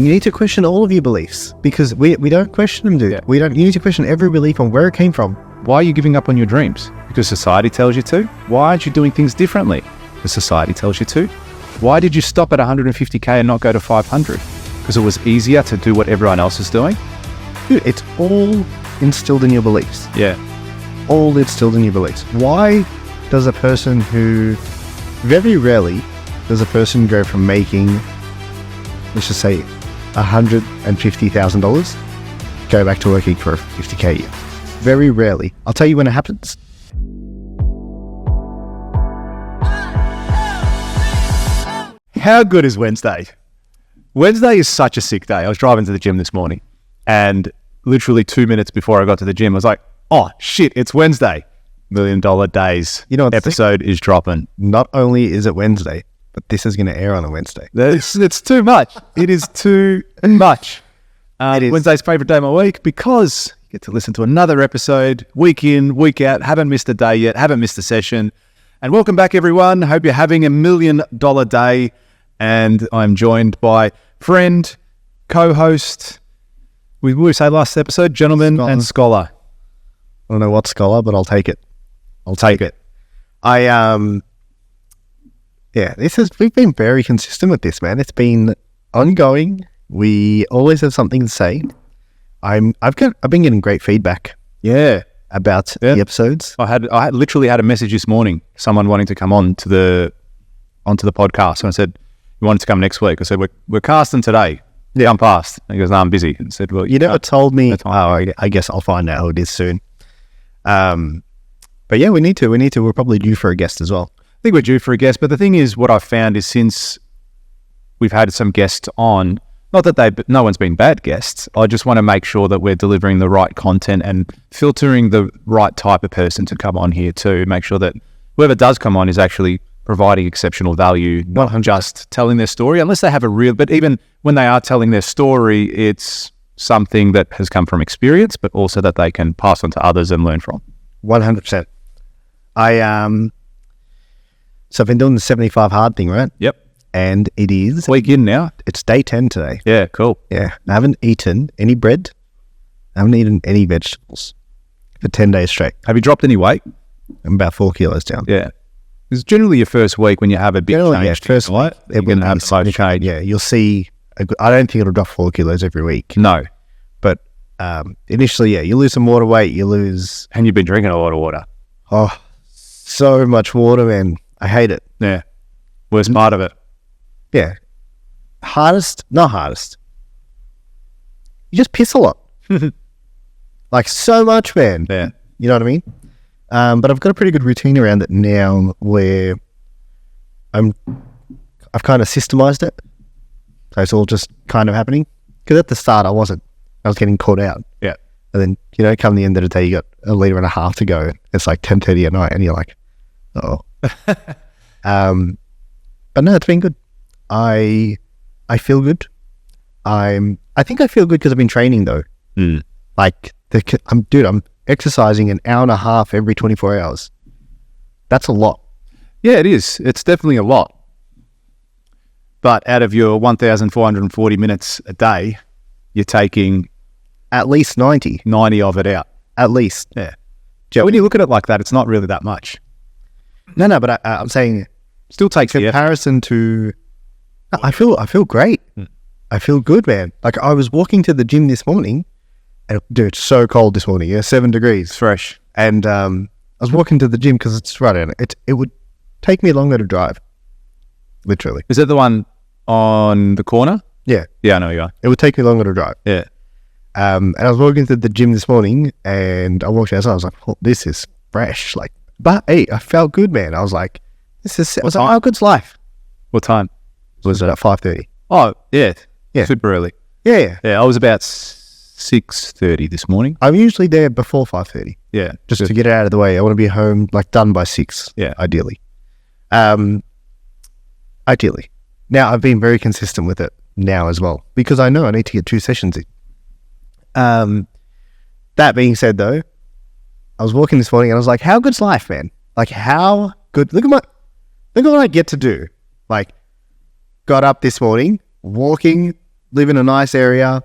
You need to question all of your beliefs because we don't question them, dude. Yeah. You need to question every belief on where it came from. Why are you giving up on your dreams? Because society tells you to? Why aren't you doing things differently? Because society tells you to? Why did you stop at 150K and not go to 500? Because it was easier to do what everyone else is doing? Dude, it's all instilled in your beliefs. Yeah. All instilled in your beliefs. Why does a person who, very rarely does a person go from making, let's just say, $150,000, go back to working for 50K a year? Very rarely. I'll tell you when it happens. How good is Wednesday? Wednesday is such a sick day. I was driving to the gym this morning and literally 2 minutes before I got to the gym, I was like, oh shit, it's Wednesday. $1 Million Days episode is dropping. Not only is it Wednesday, but this is going to air on a Wednesday. It's too much. It is too much. It is Wednesday's favorite day of my week because you get to listen to another episode week in, week out. Haven't missed a day yet. Haven't missed a session. And welcome back, everyone. Hope you're having $1 million day. And I'm joined by friend, co-host, we say last episode, gentleman and scholar. I don't know what scholar, but I'll take it. We've been very consistent with this, man. It's been ongoing. We always have something to say. I've been getting great feedback. Yeah. About the episodes. I literally had a message this morning, someone wanting to come onto the podcast. And I said, you wanted to come next week? I said, we're casting today. Yeah, I'm past. And he goes, no, I'm busy. And I said, well, you never told me. I guess I'll find out who it is soon. But yeah, we need to. We're probably due for a guest as well. I think we're due for a guest. But the thing is, what I've found is since we've had some guests on, not that no one's been bad guests. I just want to make sure that we're delivering the right content and filtering the right type of person to come on here too. Make sure that whoever does come on is actually providing exceptional value, not just telling their story, unless they have a real, but even when they are telling their story, it's something that has come from experience, but also that they can pass on to others and learn from. 100%. So I've been doing the 75 hard thing, right? Yep. And it is week in now. It's day 10 today. Yeah, cool. Yeah. I haven't eaten any bread. I haven't eaten any vegetables for 10 days straight. Have you dropped any weight? I'm about 4 kilos down. Yeah. It's generally your first week when you have a big change. Yeah, first week, you're going to have slow change. Yeah, you'll see. I don't think it'll drop 4 kilos every week. No. But initially, yeah, you lose some water weight, And you've been drinking a lot of water. Oh, so much water, man. I hate it. Yeah. Worst part of it. Yeah. Not hardest. You just piss a lot. Like so much, man. Yeah. You know what I mean? But I've got a pretty good routine around it now where I've kind of systemized it. So it's all just kind of happening. Because at the start I was getting caught out. Yeah. And then, come the end of the day, you got 1.5 liters to go. It's like 10:30 at night and you're like, oh. But no, it's been good. I feel good. I think I feel good because I've been training though. Like I'm exercising 1.5 hours every 24 hours. That's a lot. Yeah, it is. It's definitely a lot. But out of your 1,440 minutes a day, you're taking at least 90 of it out. At least. Yeah. So when you look at it like that, it's not really that much. No, but I'm saying still takes comparison to. I feel great. I feel good, man. Like I was walking to the gym this morning, and dude, it's so cold this morning. Yeah, 7 degrees, fresh. And I was walking to the gym because it's right in it. It would take me longer to drive. Literally. Is that the one on the corner? Yeah. Yeah, I know you are. It would take me longer to drive. Yeah. And I was walking to the gym this morning, and I walked outside. I was like, oh, this is fresh. Like, but hey, I felt good, man. I was like, this is. I was like, how good's life? What time? Was it at 5:30? Oh, yeah. Super early. Yeah. I was about 6:30 this morning. I'm usually there before 5:30. Yeah. Just to get it out of the way. I want to be home, like done by 6. Yeah. Ideally. Ideally. Now, I've been very consistent with it now as well, because I know I need to get 2 sessions in. That being said though, I was walking this morning and I was like, how good's life, man? Like how good, look at what I get to do. Like got up this morning, walking live in a nice area,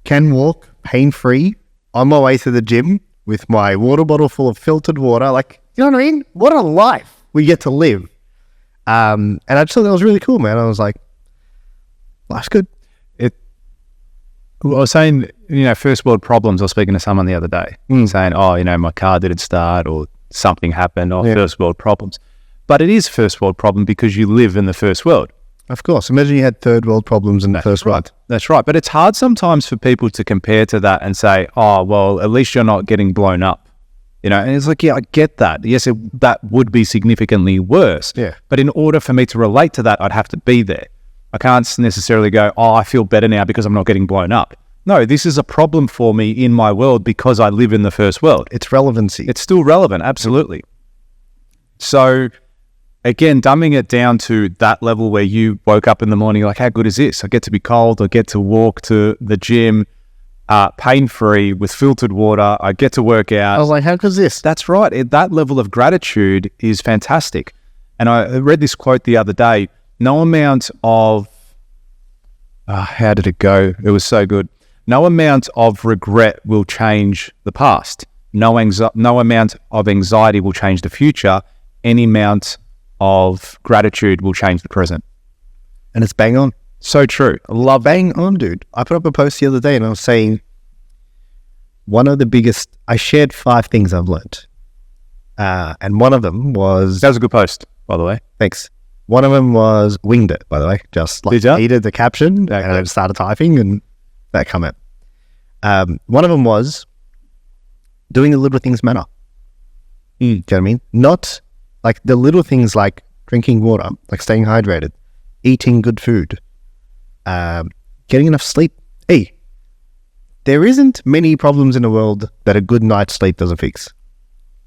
can walk pain-free, on my way to the gym with my water bottle full of filtered water. Like, you know what I mean? What a life we get to live. And I just thought that was really cool, man. I was like, life's good. I was saying, first world problems. I was speaking to someone the other day saying, my car didn't start or something happened, first world problems. But it is first world problem because you live in the first world. Of course. Imagine you had third world problems in the first world. That's right. But it's hard sometimes for people to compare to that and say, at least you're not getting blown up. And it's like, yeah, I get that. Yes, that would be significantly worse. Yeah. But in order for me to relate to that, I'd have to be there. I can't necessarily go, I feel better now because I'm not getting blown up. No, this is a problem for me in my world because I live in the first world. It's relevancy. It's still relevant, absolutely. So, again, dumbing it down to that level where you woke up in the morning, like, how good is this? I get to be cold. I get to walk to the gym pain-free with filtered water. I get to work out. I was like, how good is this? That's right. That level of gratitude is fantastic. And I read this quote the other day. No amount of, how did it go? It was so good. No amount of regret will change the past. No amount of anxiety will change the future. Any amount of gratitude will change the present. And it's bang on. So true. I love bang on, dude. I put up a post the other day and I was saying I shared 5 things I've learned. And one of them was... That was a good post, by the way. Thanks. One of them was winged it, by the way. Just like needed the caption and I started typing and that come out. One of them was doing the little things matter. Do you know what I mean? Not like the little things like drinking water, like staying hydrated, eating good food, getting enough sleep. Hey, there isn't many problems in the world that a good night's sleep doesn't fix.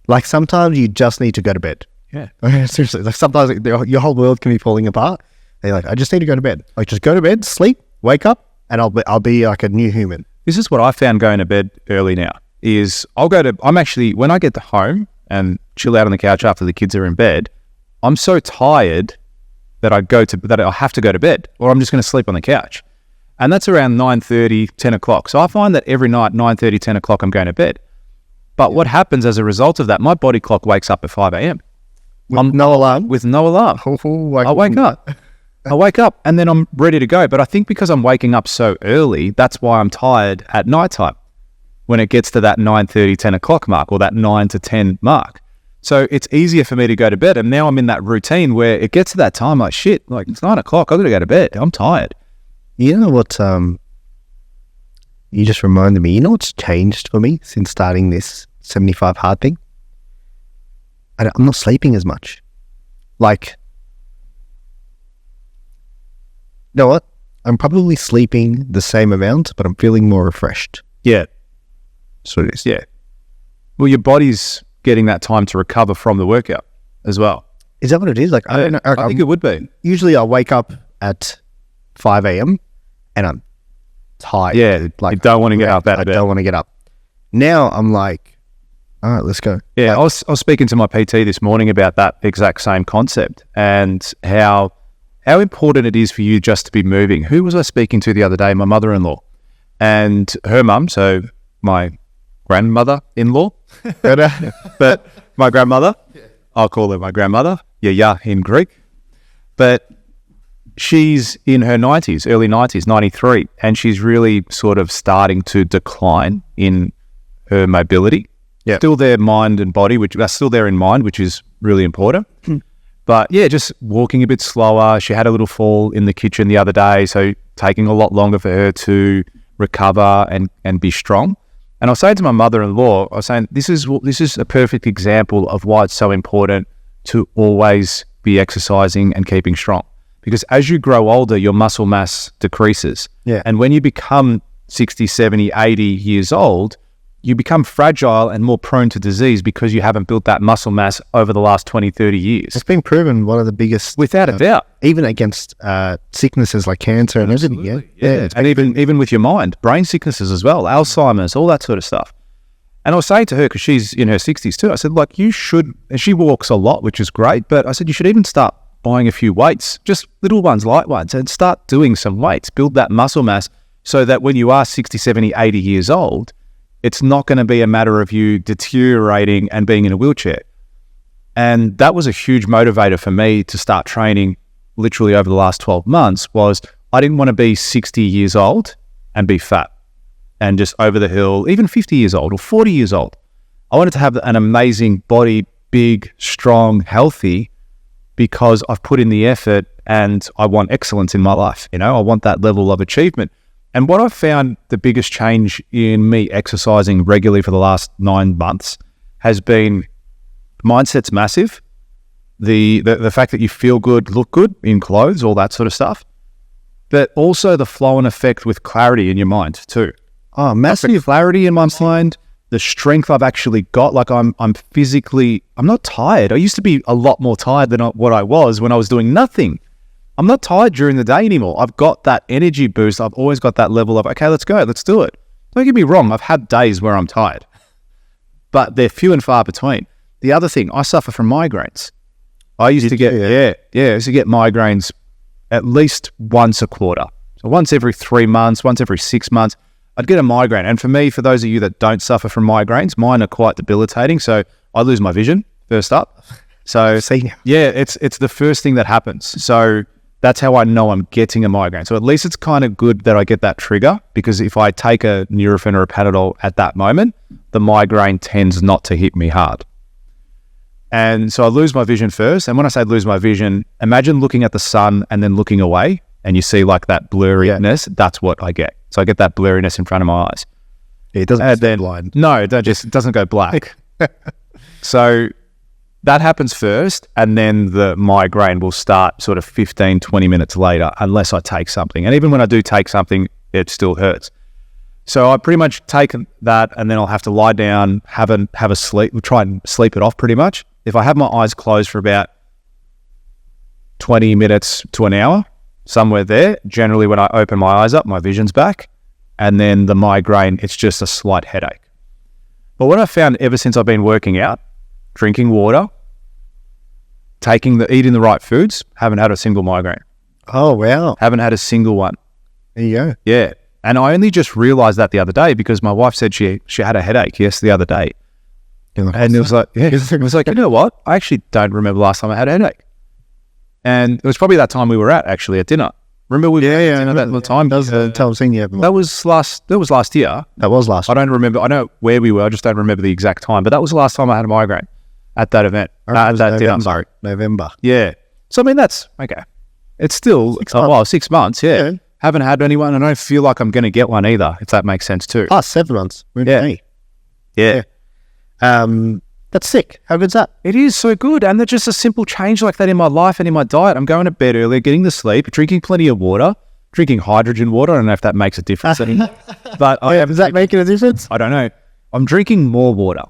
Like sometimes you just need to go to bed. Yeah. Seriously. Like sometimes your whole world can be falling apart. And you're like, I just need to go to bed. Like just go to bed, sleep, wake up, and I'll be like a new human. This is what I found going to bed early now is when I get to home and chill out on the couch after the kids are in bed, I'm so tired that I have to go to bed or I'm just going to sleep on the couch. And that's around 9:30, 10 o'clock. So I find that every night, 9:30, 10 o'clock, I'm going to bed. But what happens as a result of that, my body clock wakes up at 5 a.m. With no alarm? With no alarm. I wake up. I wake up and then I'm ready to go. But I think because I'm waking up so early, that's why I'm tired at nighttime when it gets to that 9:30, 10 o'clock mark or that 9 to 10 mark. So it's easier for me to go to bed. And now I'm in that routine where it gets to that time like, shit, like it's 9 o'clock. I've got to go to bed. I'm tired. You know what, you just reminded me, you know what's changed for me since starting this 75 hard thing? I'm not sleeping as much. Like, you know what? I'm probably sleeping the same amount, but I'm feeling more refreshed. Yeah. That's what it is. Yeah. Well, your body's getting that time to recover from the workout as well. Is that what it is? Like, I don't know. I think it would be. Usually I wake up at 5 a.m. and I'm tired. Yeah. Like, you don't want to get up out of bed. I don't want to get up. Now I'm like, all right, let's go. Yeah, I was speaking to my PT this morning about that exact same concept and how important it is for you just to be moving. Who was I speaking to the other day? My mother-in-law and her mum, so my grandmother-in-law, but my grandmother, I'll call her my grandmother, yeah, in Greek, but she's in her 90s, early 90s, 93, and she's really sort of starting to decline in her mobility. Yep. Still there mind and body, which are still there in mind, which is really important. But yeah, just walking a bit slower. She had a little fall in the kitchen the other day, so taking a lot longer for her to recover and be strong. And I was saying to my mother-in-law, I was saying, this is a perfect example of why it's so important to always be exercising and keeping strong. Because as you grow older, your muscle mass decreases. Yeah. And when you become 60, 70, 80 years old, you become fragile and more prone to disease because you haven't built that muscle mass over the last 20, 30 years. It's been proven one of the biggest... Without a doubt. Even against sicknesses like cancer and everything. Yeah. And even with your mind, brain sicknesses as well, Alzheimer's, all that sort of stuff. And I was saying to her, because she's in her 60s too, I said, like, you should... And she walks a lot, which is great, but I said, you should even start buying a few weights, just little ones, light ones, and start doing some weights, build that muscle mass so that when you are 60, 70, 80 years old, it's not going to be a matter of you deteriorating and being in a wheelchair. And that was a huge motivator for me to start training literally over the last 12 months was I didn't want to be 60 years old and be fat and just over the hill, even 50 years old or 40 years old. I wanted to have an amazing body, big, strong, healthy, because I've put in the effort and I want excellence in my life. You know, I want that level of achievement. And what I've found the biggest change in me exercising regularly for the last 9 months has been mindset's massive. The fact that you feel good, look good in clothes, all that sort of stuff, but also the flow and effect with clarity in your mind too. Oh, massive. The clarity in my mind, the strength I've actually got, like I'm physically, I'm not tired. I used to be a lot more tired than what I was when I was doing nothing. I'm not tired during the day anymore. I've got that energy boost. I've always got that level of, okay, let's go, let's do it. Don't get me wrong, I've had days where I'm tired, but they're few and far between. The other thing, I suffer from migraines. I used to get, I used to get migraines at least once a quarter. So once every 3 months, once every 6 months, I'd get a migraine. And for me, for those of you that don't suffer from migraines, mine are quite debilitating. So I lose my vision first up. So yeah, it's the first thing that happens. So that's how I know I'm getting a migraine. So at least it's kind of good that I get that trigger, because if I take a Nurofen or a Panadol at that moment, the migraine tends not to hit me hard. And so I lose my vision first. And when I say lose my vision, imagine looking at the sun and then looking away and you see like that blurriness. That's what I get. So I get that blurriness in front of my eyes. It doesn't go blind. No, it doesn't go black. So that happens first, and then the migraine will start sort of 15, 20 minutes later, unless I take something. And even when I do take something, it still hurts. So I pretty much take that, and then I'll have to lie down, have a sleep, try and sleep it off pretty much. If I have my eyes closed for about 20 minutes to an hour, somewhere there, generally when I open my eyes up, my vision's back, and then the migraine, it's just a slight headache. But what I've found ever since I've been working out, drinking water, eating the right foods, haven't had a single migraine. Oh, wow. Haven't had a single one. There you go. Yeah. And I only just realized that the other day because my wife said she had a headache the other day. And it was like, you know what? I actually don't remember last time I had a headache. And it was probably that time we were at dinner. Remember we were at dinner that time? That was the time I've seen you. That was last year. That was last year. I don't remember. I know where we were. I just don't remember the exact time. But that was the last time I had a migraine at that event. At that dinner. November. Yeah. So, I mean, that's okay. It's still 6 months. Yeah. Haven't had anyone. And I don't feel like I'm going to get one either, if that makes sense too. 7 months. Yeah. That's sick. How good's that? It is so good. And there's just a simple change like that in my life and in my diet. I'm going to bed earlier, getting the sleep, drinking plenty of water, drinking hydrogen water. I don't know if that makes a difference. But does that make a difference? I don't know. I'm drinking more water.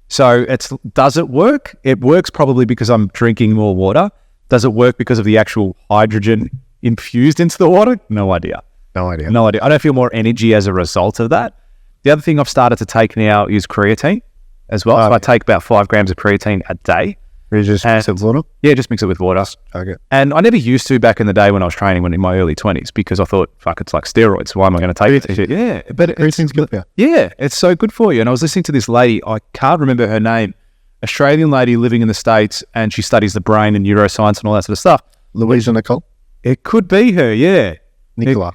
So does it work? It works probably because I'm drinking more water. Does it work because of the actual hydrogen infused into the water? No idea. I don't feel more energy as a result of that. The other thing I've started to take now is creatine as well. So I take about 5 grams of creatine a day. You just mix it with water? Yeah, just mix it with water. Okay. And I never used to back in the day when I was training, in my early 20s, because I thought, fuck, it's like steroids. Why am I going to take this shit? Yeah. But creatine's good for you. Yeah, it's so good for you. And I was listening to this lady, I can't remember her name, Australian lady living in the States, and she studies the brain and neuroscience and all that sort of stuff. Louisa Nicole? It could be her, yeah. Nicola.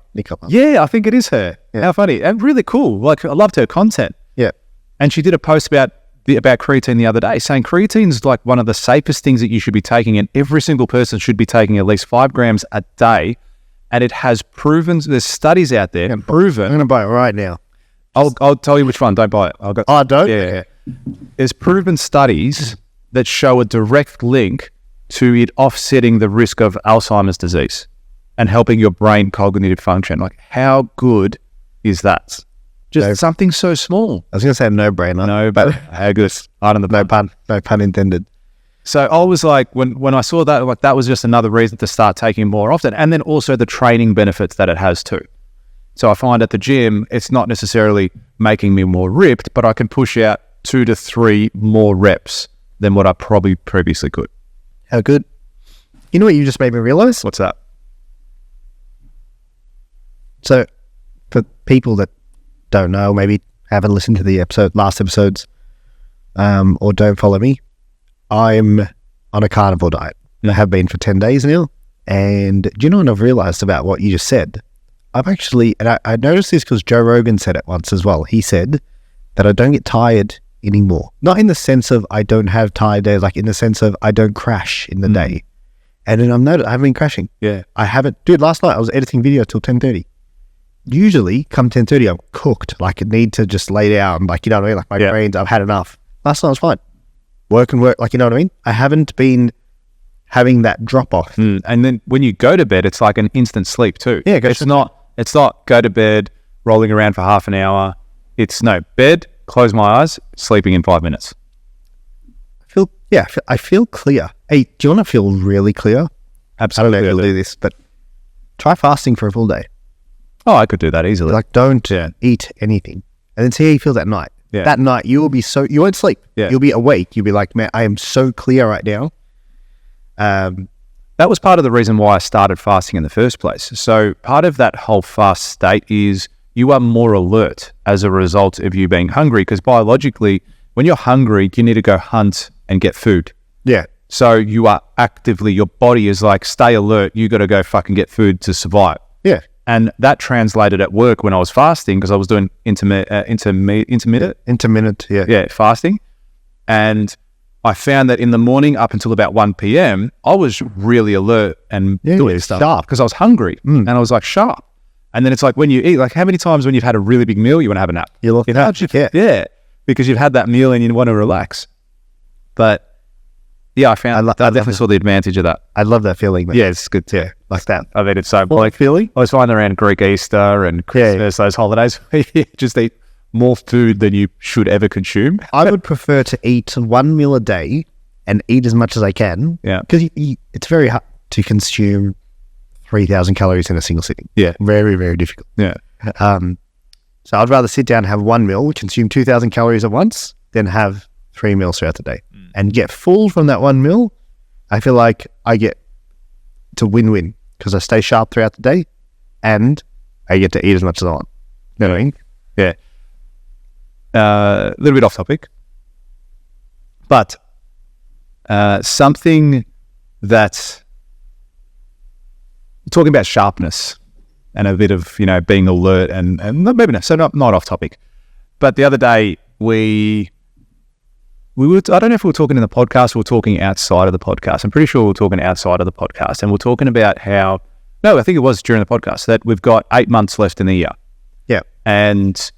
Yeah, I think it is her. Yeah. How funny. And really cool. Like, I loved her content. Yeah. And she did a post about creatine the other day, saying creatine is like one of the safest things that you should be taking, and every single person should be taking at least 5 grams a day. And it has proven, there's studies out there, proven. I'm going to buy it right now. I'll tell you which one. Don't buy it. Don't? Yeah. Okay. There's proven studies that show a direct link to it offsetting the risk of Alzheimer's disease and helping your brain cognitive function. Like, how good is that? Just something so small. I was going to say no-brainer. No, but how good? No pun intended. So I was like, when I saw that, like, that was just another reason to start taking more often. And then also the training benefits that it has too. So I find at the gym, it's not necessarily making me more ripped, but I can push out 2 to 3 more reps than what I probably previously could. How good? You know what you just made me realize? What's that? So, for people that don't know, maybe haven't listened to the last episodes, or don't follow me, I'm on a carnivore diet. I have been for 10 days now. And do you know what I've realized about what you just said? I've actually, and I noticed this because Joe Rogan said it once as well. He said that I don't get tired anymore. Not in the sense of I don't have tired days, like in the sense of I don't crash in the day. And then I've noticed I haven't been crashing. Yeah. I haven't. Dude, last night I was editing video till 10:30. Usually, come 10:30, I'm cooked. Like, I need to just lay down. Like, you know what I mean? Like, my brains, I've had enough. Last night was fine. Work. Like, you know what I mean? I haven't been having that drop off. And then when you go to bed, it's like an instant sleep too. Yeah, it's not go to bed, rolling around for half an hour. It's no bed, close my eyes, sleeping in 5 minutes. I feel clear. Hey, do you want to feel really clear? Absolutely. I don't know if you'll do this, but try fasting for a full day. Oh, I could do that easily. Like, don't eat anything, and then see how you feel that night. Yeah. That night you will be you won't sleep. Yeah. You'll be awake. You'll be like, man, I am so clear right now. That was part of the reason why I started fasting in the first place. So part of that whole fast state is you are more alert as a result of you being hungry, because biologically, when you're hungry, you need to go hunt and get food. Yeah. So you are actively, your body is like, stay alert. You got to go fucking get food to survive. Yeah. And that translated at work when I was fasting, because I was doing intermittent fasting. And I found that in the morning up until about 1 p.m, I was really alert and doing stuff sharp because I was hungry and I was like sharp. And then it's like when you eat, like how many times when you've had a really big meal, you want to have a nap? You're lethargic, Yeah, because you've had that meal and you want to relax. But yeah, I definitely saw the advantage of that. I love that feeling. Man. Yeah, it's good too. Like that. I mean, it's so like feeling. I was finding around Greek Easter and Christmas, those holidays, you just eat more food than you should ever consume. I would prefer to eat one meal a day and eat as much as I can. Yeah. Because it's very hard to consume 3,000 calories in a single sitting. Yeah. Very, very difficult. Yeah. So I'd rather sit down and have one meal, consume 2,000 calories at once, than have 3 meals throughout the day. And get full from that one meal. I feel like it's a win-win, because I stay sharp throughout the day and I get to eat as much as I want. You know what I mean? Yeah. A little bit off topic, but something that, talking about sharpness and a bit of, being alert and maybe not, so not off topic, but the other day we were, I don't know if we were talking in the podcast or we were talking outside of the podcast. I'm pretty sure we were talking outside of the podcast, and we're talking about I think it was during the podcast, that we've got 8 months left in the year. Yeah. And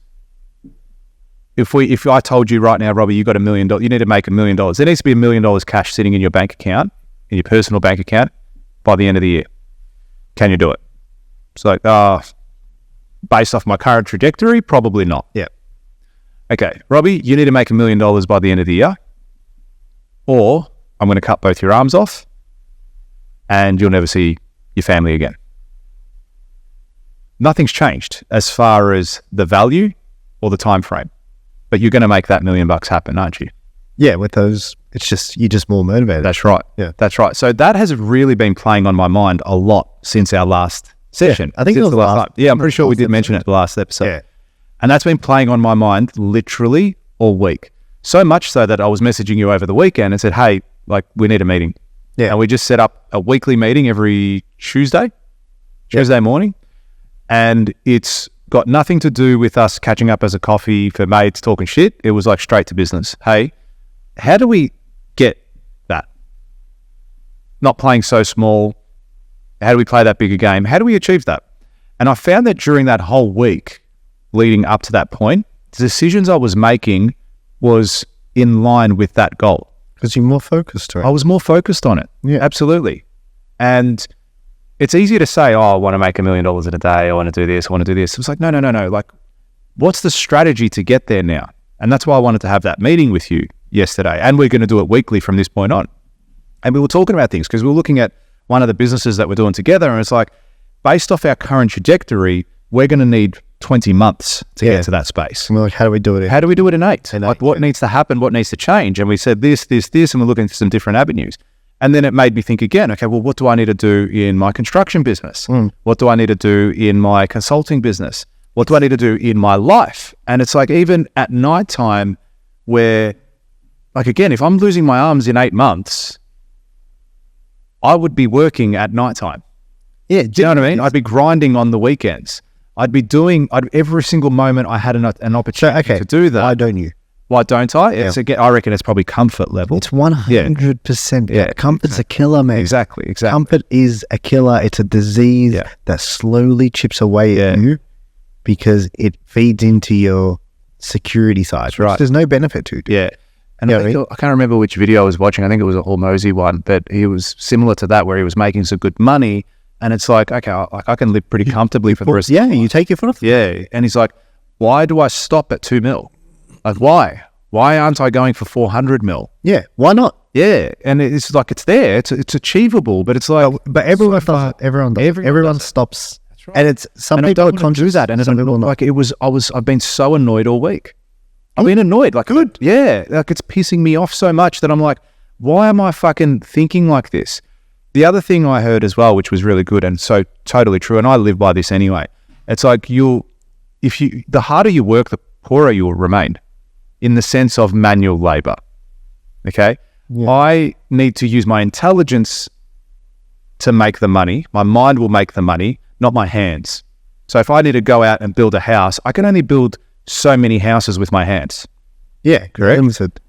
if I told you right now, Robbie, you got $1 million, you need to make $1 million. There needs to be $1 million cash sitting in your bank account, in your personal bank account, by the end of the year. Can you do it? It's like, based off my current trajectory, probably not. Yeah. Okay, Robbie, you need to make $1 million by the end of the year, or I'm going to cut both your arms off and you'll never see your family again. Nothing's changed as far as the value or the time frame, but you're going to make that $1 million happen, aren't you? Yeah, with those, you're just more motivated. That's right. Yeah, that's right. So that has really been playing on my mind a lot since our last session. Yeah, I think it was the last time. Yeah, I'm pretty sure we did mention it the last episode. Yeah. And that's been playing on my mind literally all week. So much so that I was messaging you over the weekend and said, hey, like, we need a meeting. Yeah. And we just set up a weekly meeting every Tuesday morning. And it's got nothing to do with us catching up as a coffee for mates talking shit. It was like straight to business. Hey, how do we get that? Not playing so small. How do we play that bigger game? How do we achieve that? And I found that during that whole week leading up to that point, the decisions I was making was in line with that goal. Because you're more focused, right? I was more focused on it. Yeah. Absolutely. And it's easier to say, I want to make $1 million in a day. I want to do this. I want to do this. It was like, no. Like, what's the strategy to get there now? And that's why I wanted to have that meeting with you yesterday. And we're going to do it weekly from this point on. And we were talking about things because we were looking at one of the businesses that we're doing together. And it's like, based off our current trajectory, we're going to need 20 months to get to that space. And we're like, how do we do it? How do we do it in 8? Like, what needs to happen? What needs to change? And we said this, and we're looking for some different avenues. And then it made me think again, okay, well, what do I need to do in my construction business? What do I need to do in my consulting business? What do I need to do in my life? And it's like, even at nighttime, where, like, again, if I'm losing my arms in 8 months, I would be working at nighttime. Yeah. Do you know what I mean? I'd be grinding on the weekends. Every single moment I had an opportunity to do that. Why don't you? Why don't I? I reckon it's probably comfort level. It's 100%. Yeah. Comfort's a killer, man. Exactly. Comfort is a killer. It's a disease that slowly chips away at you because it feeds into your security side, which there's no benefit to. Yeah. And I can't remember which video I was watching. I think it was a Hormozy one, but he was similar to that, where he was making some good money. And it's like, okay, I can live pretty comfortably for the rest of my life. You take your foot off. Yeah. And he's like, why do I stop at 2 mil? Like, why? Why aren't I going for 400 mil? Yeah, why not? Yeah, and it's like, it's there, it's achievable, but it's like, but everyone stops. That's right. And it's some people can't do that, and some people not. Like, I've been so annoyed all week. I've been annoyed, like, good, yeah, like, it's pissing me off so much that I'm like, why am I fucking thinking like this? The other thing I heard as well, which was really good and so totally true, and I live by this anyway. It's like, the harder you work, the poorer you will remain, in the sense of manual labor. Okay? Yeah. I need to use my intelligence to make the money. My mind will make the money, not my hands. So if I need to go out and build a house, I can only build so many houses with my hands. Yeah, correct.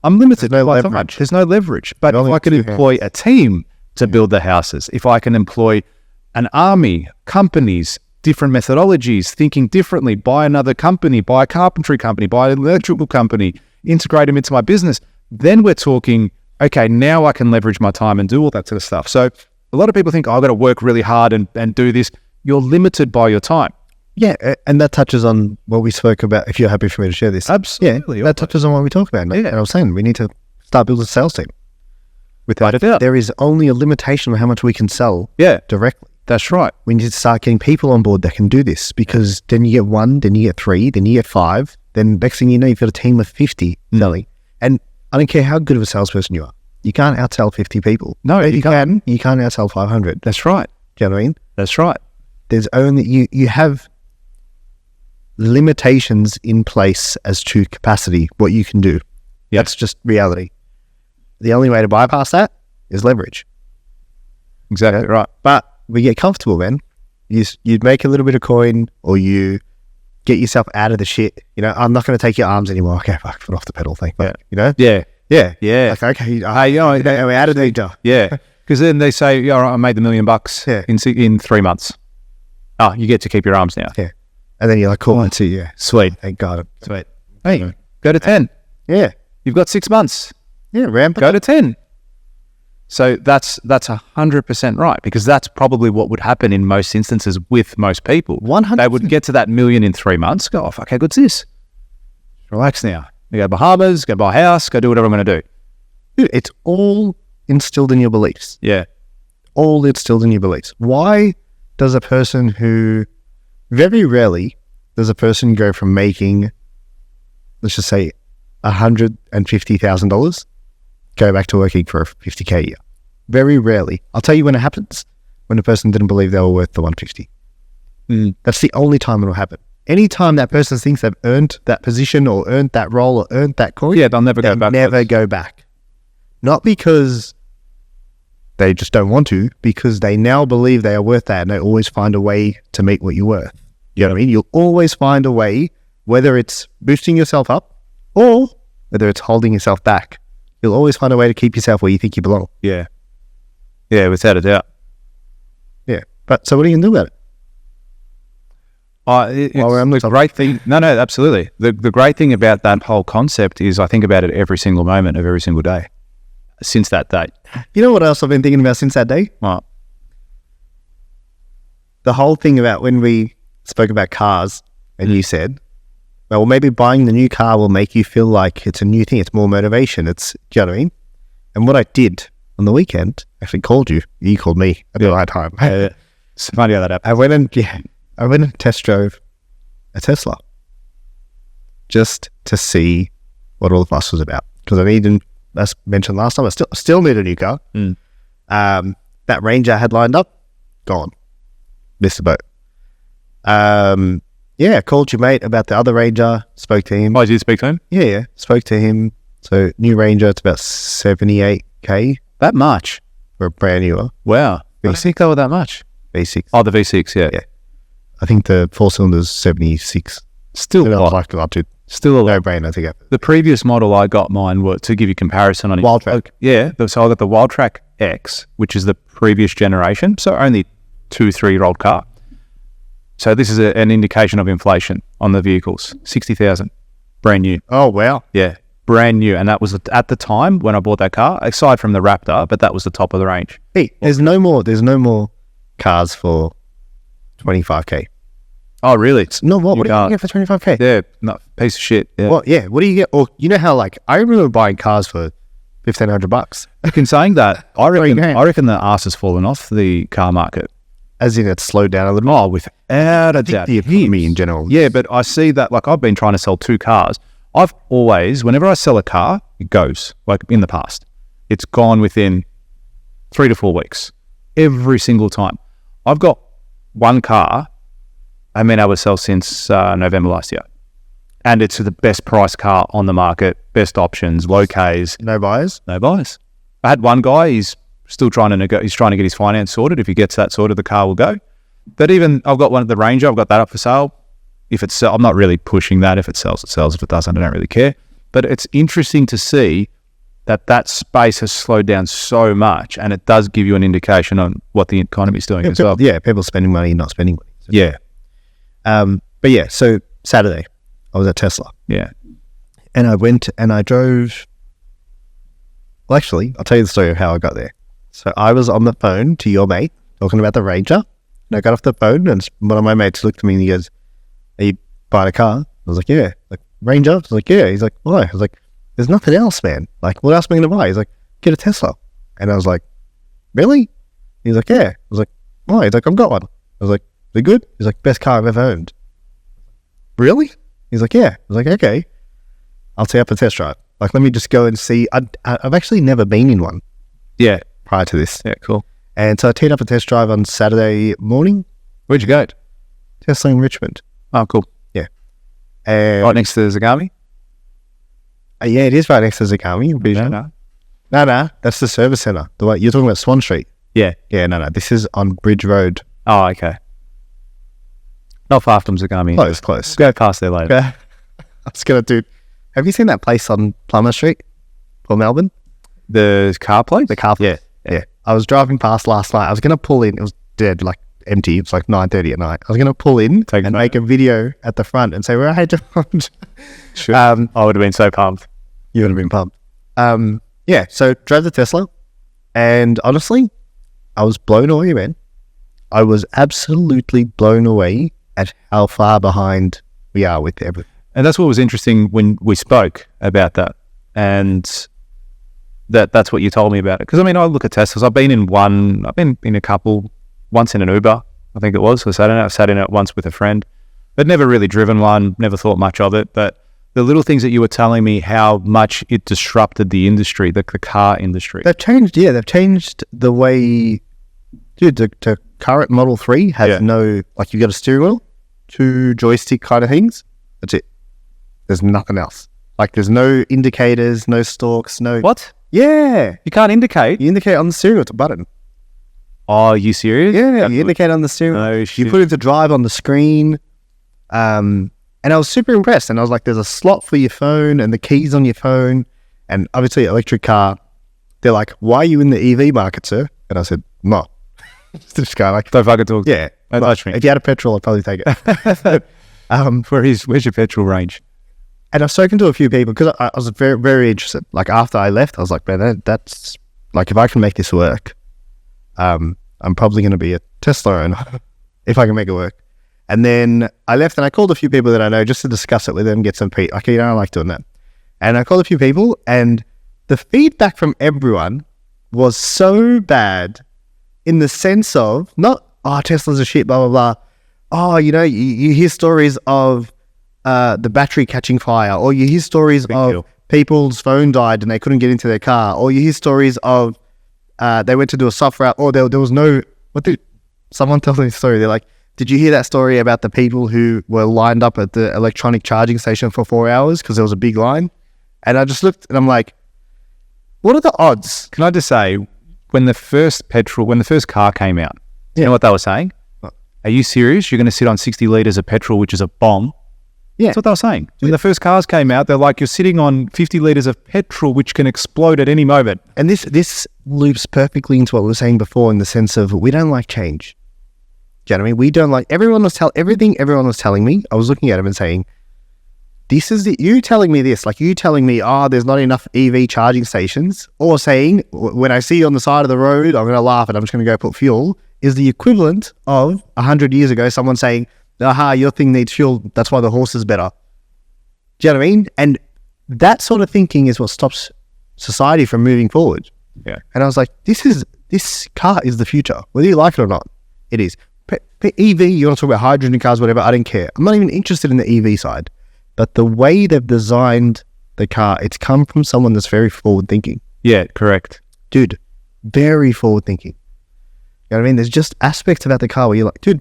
I'm limited by so much. There's no leverage. But if I can employ a team to build the houses, if I can employ an army, companies, different methodologies, thinking differently, buy another company, buy a carpentry company, buy an electrical company, integrate them into my business, then we're talking, okay, now I can leverage my time and do all that sort of stuff. So a lot of people think, I've got to work really hard and do this. You're limited by your time. Yeah, and that touches on what we spoke about, if you're happy for me to share this. Absolutely. Yeah, that touches on what we talk about. And I was saying, we need to start building a sales team. Without a doubt. There is only a limitation on how much we can sell directly. That's right. We need to start getting people on board that can do this, because then you get 1, then you get 3, then you get 5. Then next thing you know, you've got a team of 50 selling. And I don't care how good of a salesperson you are. You can't outsell 50 people. No, you can't. You can't outsell 500. That's right. Do you know what I mean? That's right. There's only, you have limitations in place as to capacity, what you can do. Yep. That's just reality. The only way to bypass that is leverage. Exactly right. But we get comfortable, man. You'd make a little bit of coin, or you get yourself out of the shit. You know, I'm not going to take your arms anymore. Okay, fuck, foot off the pedal thing. But, you know? Yeah. Like, okay, we're out of the Yeah. Because then they say, yeah, all right, I made the $1 million in 3 months. Oh, you get to keep your arms now. Yeah. And then you're like, cool, that's it, yeah. Sweet. Thank God. Sweet. Hey, go to 10. Yeah. You've got 6 months. Yeah, ramp go to 10. So that's 100% right, because that's probably what would happen in most instances with most people. 100%. They would get to that $1 million in 3 months, go, oh, fuck, how good's this? Relax now. You go to Bahamas, go buy a house, go do whatever I'm going to do. Dude, it's all instilled in your beliefs. Yeah. All instilled in your beliefs. Why does a person who, very rarely does a person go from making, let's just say, $150,000, go back to working for $50K a year? Very rarely. I'll tell you when it happens. When a person didn't believe they were worth the 150. That's the only time it'll happen. Anytime that person thinks they've earned that position or earned that role or earned that coin, they'll never go back. Never go back. Not because they just don't want to, because they now believe they are worth that, and they always find a way to meet what you're worth. You know what I mean? You'll always find a way, whether it's boosting yourself up or whether it's holding yourself back. You'll always find a way to keep yourself where you think you belong. Yeah. Yeah, without a doubt. Yeah. But so what are you going to do about it? It's the great thing. No, absolutely. The great thing about that whole concept is I think about it every single moment of every single day since that day. You know what else I've been thinking about since that day? What? The whole thing about when we spoke about cars, and you said, well, maybe buying the new car will make you feel like it's a new thing. It's more motivation. Do you know what I mean? And what I did on the weekend, actually called you. You called me at the right time. It's funny how that happened. I went and test drove a Tesla just to see what all the fuss was about. Because I needed, as mentioned last time, I still need a new car. That Ranger I had lined up, gone. Missed the boat. Yeah, called your mate about the other Ranger, spoke to him. Oh, did you speak to him? Yeah, spoke to him. So new Ranger, it's about 78k That much? for a brand new one. Wow. I didn't think they were that much. V6. Oh, the V6, yeah. Yeah. I think the 4-cylinder's 76. Still And I a was lot. like, dude, Still a lot. no brainer to get. The previous model I got mine were, to give you comparison on it. Wild Track. Yeah. So I got the Wild Track X, which is the previous generation. So only 2-3-year-old car. So this is an indication of inflation on the vehicles. 60,000, brand new. Oh, wow. Yeah, brand new. And that was at the time when I bought that car, aside from the Raptor, but that was the top of the range. Hey, there's no more cars for 25k. Oh, really? No, what do you get for 25k? Yeah, no, piece of shit. Yeah. What? Yeah, what do you get? Or you know how like I remember buying cars for $1,500, In saying that, I reckon grand. the arse has fallen off the car market. as in it's slowed down a little. Oh, without a doubt. The economy in general. Yeah, but I see that, like, I've been trying to sell 2 cars. I've always, whenever I sell a car, it goes, like in the past. It's gone within 3 to 4 weeks. Every single time. I've got one car I've been able to sell since November last year. And it's the best price car on the market, best options, low Ks. No buyers. No buyers. I had one guy, he's still trying to he's trying to get his finance sorted. If he gets that sorted, the car will go. But even, I've got one of the Ranger, I've got that up for sale. If it's, I'm not really pushing that. If it sells, it sells. If it doesn't, I don't really care. But it's interesting to see that space has slowed down so much, and it does give you an indication on what the economy is doing as well. Yeah, people spending money, not spending money. So. Yeah. But yeah, so Saturday, I was at Tesla. Yeah. And I went and I drove. Well, actually, I'll tell you the story of how I got there. So I was on the phone to your mate talking about the Ranger. And I got off the phone and one of my mates looked at me and he goes, "Are you buying a car?" I was like, "Yeah." Like, Ranger? I was like, "Yeah." He's like, "Why?" I was like, "There's nothing else, man. Like, what else am I going to buy?" He's like, "Get a Tesla." And I was like, "Really?" He's like, "Yeah." I was like, "Why?" He's like, "I've got one." I was like, "They're good?" He's like, "Best car I've ever owned." "Really?" He's like, "Yeah." I was like, "Okay, I'll take up a test drive. Like, let me just go and see." I've actually never been in one Yeah. prior to this. Yeah, cool. And so I teed up a test drive on Saturday morning. Where'd you go? Tesla in Richmond. Oh, cool. And Right next to the Zagami? yeah, it is right next to Zagami. No, that's the service centre. The way you're talking about Swan Street. Yeah. Yeah, no. This is on Bridge Road. Oh, okay. Not far from Zagami. Close. Go past there later. I was gonna do. Have you seen that place on Plummer Street, for Melbourne? The car place? The car. Yeah. Yeah. I was driving past last night. I was gonna pull in. It was dead, like empty. It was like 9:30 at night. I was gonna pull in Take and a make a video at the front and say, "Where I don't." Sure. I would have been so pumped. You would have been pumped. Yeah. So drove the Tesla, and honestly, I was blown away, man. I was absolutely blown away at how far behind we are with everything. And that's what was interesting when we spoke about that. And that's what you told me about it. Because, I mean, I look at Teslas. I've been in a couple, once in an Uber, I think it was. So I sat in it once with a friend, but never really driven one, never thought much of it. But the little things that you were telling me, how much it disrupted the industry, the car industry. They've changed the way, dude, the current Model 3 has no, like, you got a steering wheel, 2 joystick kind of things. That's it. There's nothing else. Like, there's no indicators, no stalks, no... What? Yeah. You can't indicate? You indicate on the steering wheel, it's a button. Oh, are you serious? Yeah, you indicate on the steering wheel. No shit. You put it to drive on the screen. And I was super impressed. And I was like, there's a slot for your phone and the keys on your phone. And obviously, electric car, they're like, "Why are you in the EV market, sir?" And I said, "No." This guy, like, Don't fucking talk. yeah. Don't touch me. If you had a petrol, I'd probably take it. Where's your petrol range? And I've spoken to a few people because I was very, very interested. Like, after I left, I was like, man, that's like, if I can make this work, I'm probably going to be a Tesla owner if I can make it work. And then I left and I called a few people that I know just to discuss it with them, get some feedback. Like, I like doing that. And I called a few people, and the feedback from everyone was so bad in the sense of not, "Oh, Tesla's a shit, blah, blah, blah." "Oh, you know, you hear stories of the battery catching fire, or you hear stories of people's phone died and they couldn't get into their car, or you hear stories of they went to do a soft route, or there was no, someone told me a story. They're like, did you hear that story about the people who were lined up at the electronic charging station for 4 hours because there was a big line? And I just looked and I'm like, what are the odds? Can I just say, when the first car came out, you know what they were saying? What? Are you serious? You're going to sit on 60 litres of petrol, which is a bomb? Yeah. That's what they were saying. When the first cars came out, they're like, you're sitting on 50 litres of petrol, which can explode at any moment. And this loops perfectly into what we were saying before, in the sense of we don't like change. Do you know what I mean? We don't like, everything everyone was telling me, I was looking at them and saying, this is you telling me this, like you telling me, there's not enough EV charging stations, or saying, when I see you on the side of the road, I'm going to laugh and I'm just going to go put fuel, is the equivalent of 100 years ago, someone saying, your thing needs fuel, that's why the horse is better. Do you know what I mean? And that sort of thinking is what stops society from moving forward. Yeah. And I was like, this car is the future, whether you like it or not. It is. EV, you want to talk about hydrogen cars, whatever, I don't care. I'm not even interested in the EV side. But the way they've designed the car, it's come from someone that's very forward thinking. Yeah, correct. Dude, very forward thinking. You know what I mean? There's just aspects about the car where you're like, dude,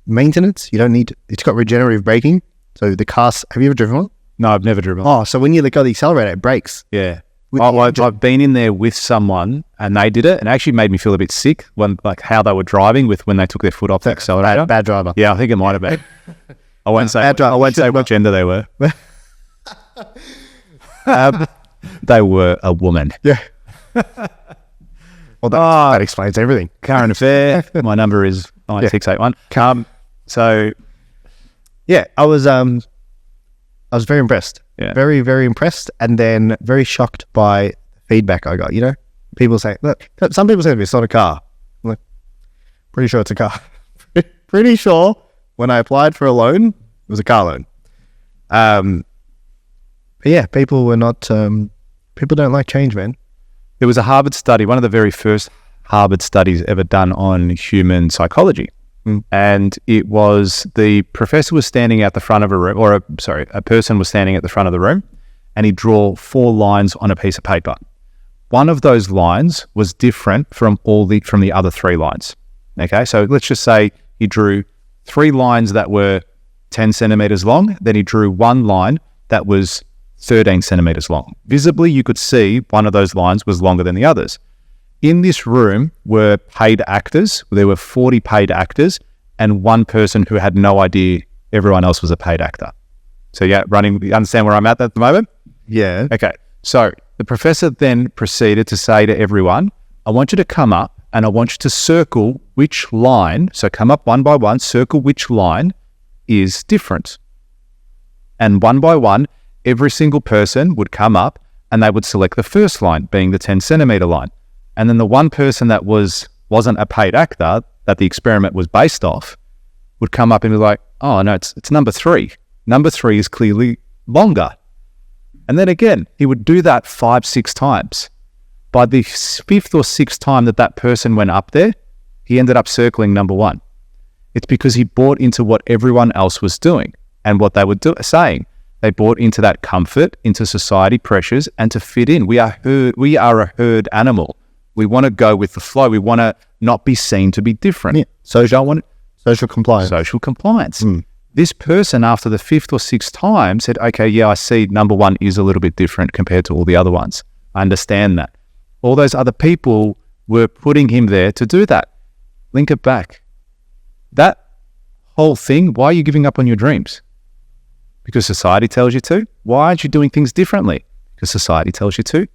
maintenance, you don't need, it's got regenerative braking. So the cars, have you ever driven one? No, I've never driven one. Oh, so when you let go of the accelerator, it brakes. Yeah. I've been in there with someone and they did it, and it actually made me feel a bit sick when, like, how they were driving with when they took their foot off the accelerator. Bad driver. Yeah, I think it might have been. I won't say what gender they were. They were a woman. Yeah. Well, that explains everything. Current affair. My number is 9681. So, yeah, I was very impressed. Yeah. Very, very impressed, and then very shocked by feedback I got. You know, people say, look, some people say to me, it's not a car. I'm like, pretty sure it's a car. Pretty sure when I applied for a loan, it was a car loan. But yeah, people were not, people don't like change, man. There was a Harvard study, one of the very first Harvard studies ever done on human psychology. And it was, the professor was standing at the front of a room, a person was standing at the front of the room, and he'd draw 4 lines on a piece of paper. One of those lines was different from the other 3 lines. Okay, so let's just say he drew 3 lines that were 10 centimeters long, then he drew 1 line that was 13 centimeters long. Visibly, you could see one of those lines was longer than the others. In this room were paid actors. There were 40 paid actors and 1 person who had no idea everyone else was a paid actor. So you understand where I'm at the moment? Yeah. Okay. So the professor then proceeded to say to everyone, I want you to come up and I want you to circle which line. So come up one by one, circle which line is different. And one by one, every single person would come up and they would select the first line, being the 10 centimeter line. And then the 1 person that wasn't a paid actor that the experiment was based off would come up and be like, oh no, it's number 3. Number 3 is clearly longer. And then again, he would do that 5-6 times. By the 5th or 6th time that person went up there, he ended up circling number 1. It's because he bought into what everyone else was doing and what they were saying. They bought into that comfort, into society pressures, and to fit in. We are a herd animal. We want to go with the flow. We want to not be seen to be different. Yeah. Social compliance. Social compliance. This person, after the 5th or 6th time, said, okay, yeah, I see number 1 is a little bit different compared to all the other ones. I understand that. All those other people were putting him there to do that. Link it back. That whole thing, why are you giving up on your dreams? Because society tells you to. Why aren't you doing things differently? Because society tells you to.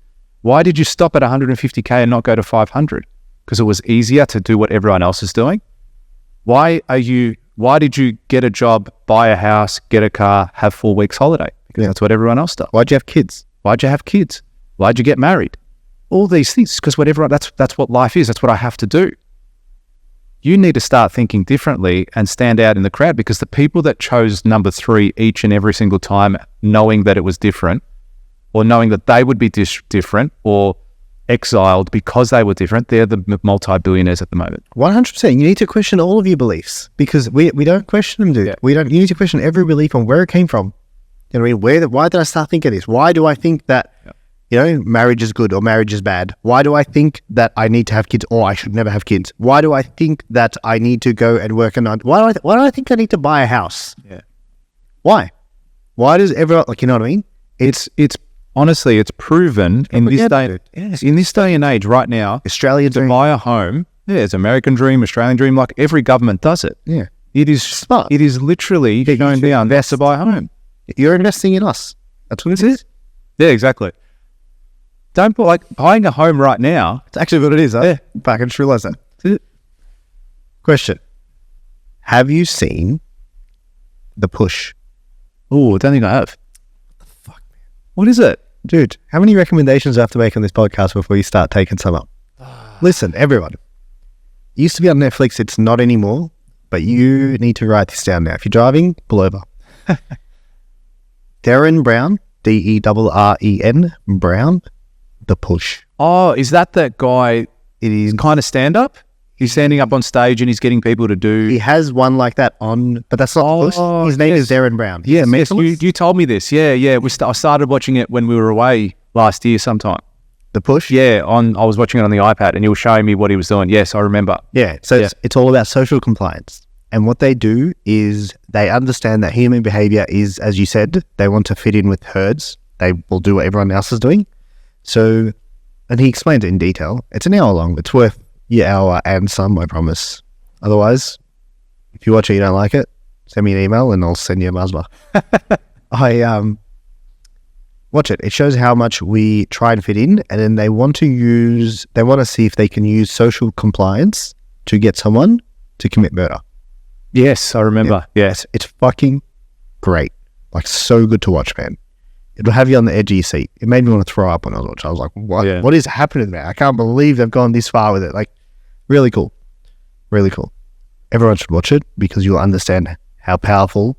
Why did you stop at 150K and not go to 500? Because it was easier to do what everyone else is doing. Why did you get a job, buy a house, get a car, have 4 weeks holiday? Because that's what everyone else does. Why'd you have kids? Why'd you have kids? Why'd you get married? All these things, because that's what life is. That's what I have to do. You need to start thinking differently and stand out in the crowd, because the people that chose number 3 each and every single time, knowing that it was different, or knowing that they would be different or exiled because they were different, they're the multi-billionaires at the moment. 100%. You need to question all of your beliefs, because we don't question them, dude. Yeah. You need to question every belief on where it came from. You know what I mean? Why did I start thinking this? Why do I think that marriage is good or marriage is bad? Why do I think that I need to have kids or I should never have kids? Why do I think that I need to go and work on? Why do I think I need to buy a house? Yeah. Why? Why does everyone you know what I mean? It's honestly, it's proven in this day. Yes, in this day and age, right now, Australia to buy a home. Yeah, it's American dream, Australian dream. Like every government does it. Yeah, it is smart. It is literally going down to buy a home. You're investing in us. That's what it is. Yeah, exactly. Don't put buying a home right now. It's actually what it is. Yeah, I just realised that. That's it. Question: have you seen The Push? Oh, I don't think I have. What the fuck, man? What is it? Dude, how many recommendations do I have to make on this podcast before you start taking some up? Listen, everyone. It used to be on Netflix. It's not anymore. But you need to write this down now. If you're driving, pull over. Darren Brown, Derren Brown, The Push. Oh, is that guy? It is kind of stand-up? He's standing up on stage and he's getting people to do... He has one like that on, but that's not The Push. His name is Darren Brown. Yeah, yes, you told me this. Yeah. I started watching it when we were away last year sometime. The Push? Yeah, I was watching it on the iPad and he was showing me what he was doing. Yes, I remember. Yeah, so it's all about social compliance. And what they do is they understand that human behavior is, as you said, they want to fit in with herds. They will do what everyone else is doing. So, and he explains it in detail. It's an hour long. It's worth your hour and some, I promise. Otherwise, if you watch it, you don't like it, send me an email and I'll send you a Mazda. Watch it. It shows how much we try and fit in, and then they want to see if they can use social compliance to get someone to commit murder. Yes, I remember. Yeah. Yes, it's fucking great. Like, so good to watch, man. It'll have you on the edge of your seat. It made me want to throw up when I was watching. I was like, what? Yeah. What is happening there? I can't believe they've gone this far with it. Like, really cool. Really cool. Everyone should watch it because you'll understand how powerful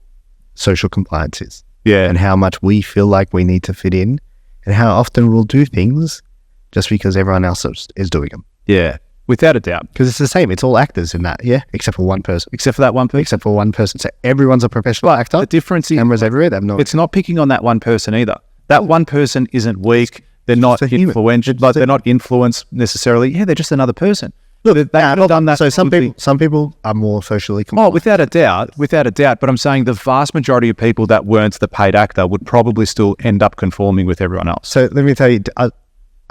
social compliance is. Yeah. And how much we feel like we need to fit in and how often we'll do things just because everyone else is doing them. Yeah. Without a doubt. Because it's the same. It's all actors in that, yeah? Except for one person. Except for that one person? Except for one person. So everyone's a professional actor. The difference is... Cameras everywhere. It's not picking on that one person either. That one person isn't weak. They're not influential. Like, they're not influenced necessarily. Yeah, they're just another person. Look, they've done that. So some people are more socially compliant. Oh, without a doubt. But I'm saying the vast majority of people that weren't the paid actor would probably still end up conforming with everyone else. So let me tell you,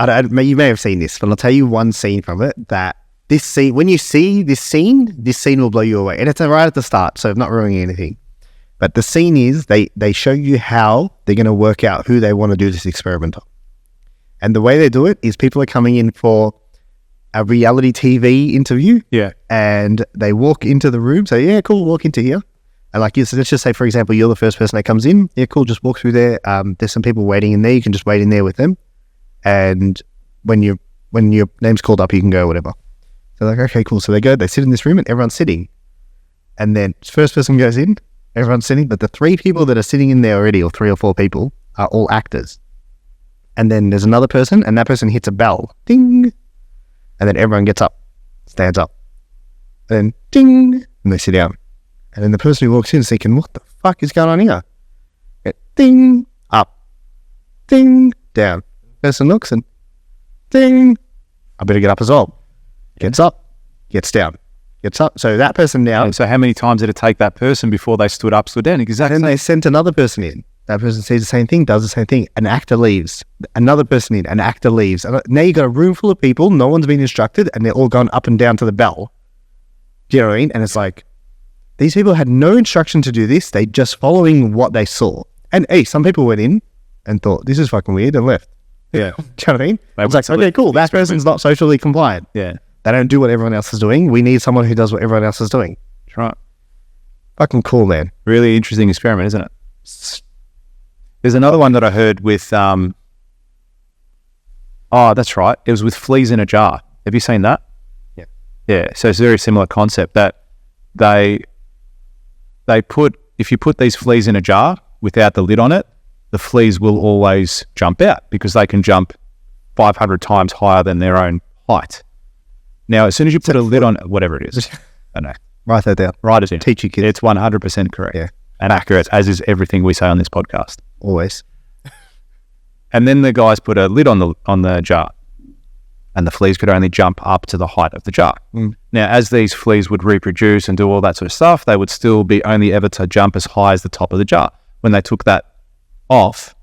you may have seen this, but I'll tell you one scene from it that this scene, when you see this scene will blow you away. And it's right at the start, so I'm not ruining anything. But the scene is, they show you how they're going to work out who they want to do this experiment on. And the way they do it is people are coming in for a reality TV interview. Yeah. And they walk into the room, say, yeah, cool, walk into here. And let's just say, for example, you're the first person that comes in. Yeah, cool, just walk through there. There's some people waiting in there. You can just wait in there with them. And when your name's called up, you can go, whatever. So like, okay, cool. So they sit in this room and everyone's sitting. And then first person goes in, everyone's sitting. But the 3 people that are sitting in there already, or 3 or 4 people, are all actors. And then there's another person, and that person hits a bell. Ding! And then everyone gets up, stands up. And then ding! And they sit down. And then the person who walks in is thinking, what the fuck is going on here? And ding! Up. Ding! Down. Person looks and ding! I better get up as well. Gets up, gets down, gets up. So that person now... So how many times did it take that person before they stood up, stood down? Exactly. And then they sent another person in. That person says the same thing, does the same thing. An actor leaves. Another person in. An actor leaves. And now you got a room full of people. No one's been instructed, and they're all gone up and down to the bell. Do you know what I mean? And it's like, these people had no instruction to do this. They just following what they saw. And hey, some people went in and thought, this is fucking weird, and left. Yeah. Do you know what I mean? It's like, okay, cool. That person's not socially compliant. Yeah. They don't do what everyone else is doing. We need someone who does what everyone else is doing. That's right. Fucking cool, man. Really interesting experiment, isn't it? There's another one that I heard with, that's right. It was with fleas in a jar. Have you seen that? Yeah. Yeah. So it's a very similar concept that if you put these fleas in a jar without the lid on it, the fleas will always jump out because they can jump 500 times higher than their own height. Now, as soon as you put a lid on, whatever it is, I don't know. Write that down. Write it in. Teach your kids. It's 100% correct. Yeah. And accurate, as is everything we say on this podcast. Always. And then the guys put a lid on the jar, and the fleas could only jump up to the height of the jar. Now, as these fleas would reproduce and do all that sort of stuff, they would still be only ever to jump as high as the top of the jar. When they took that off,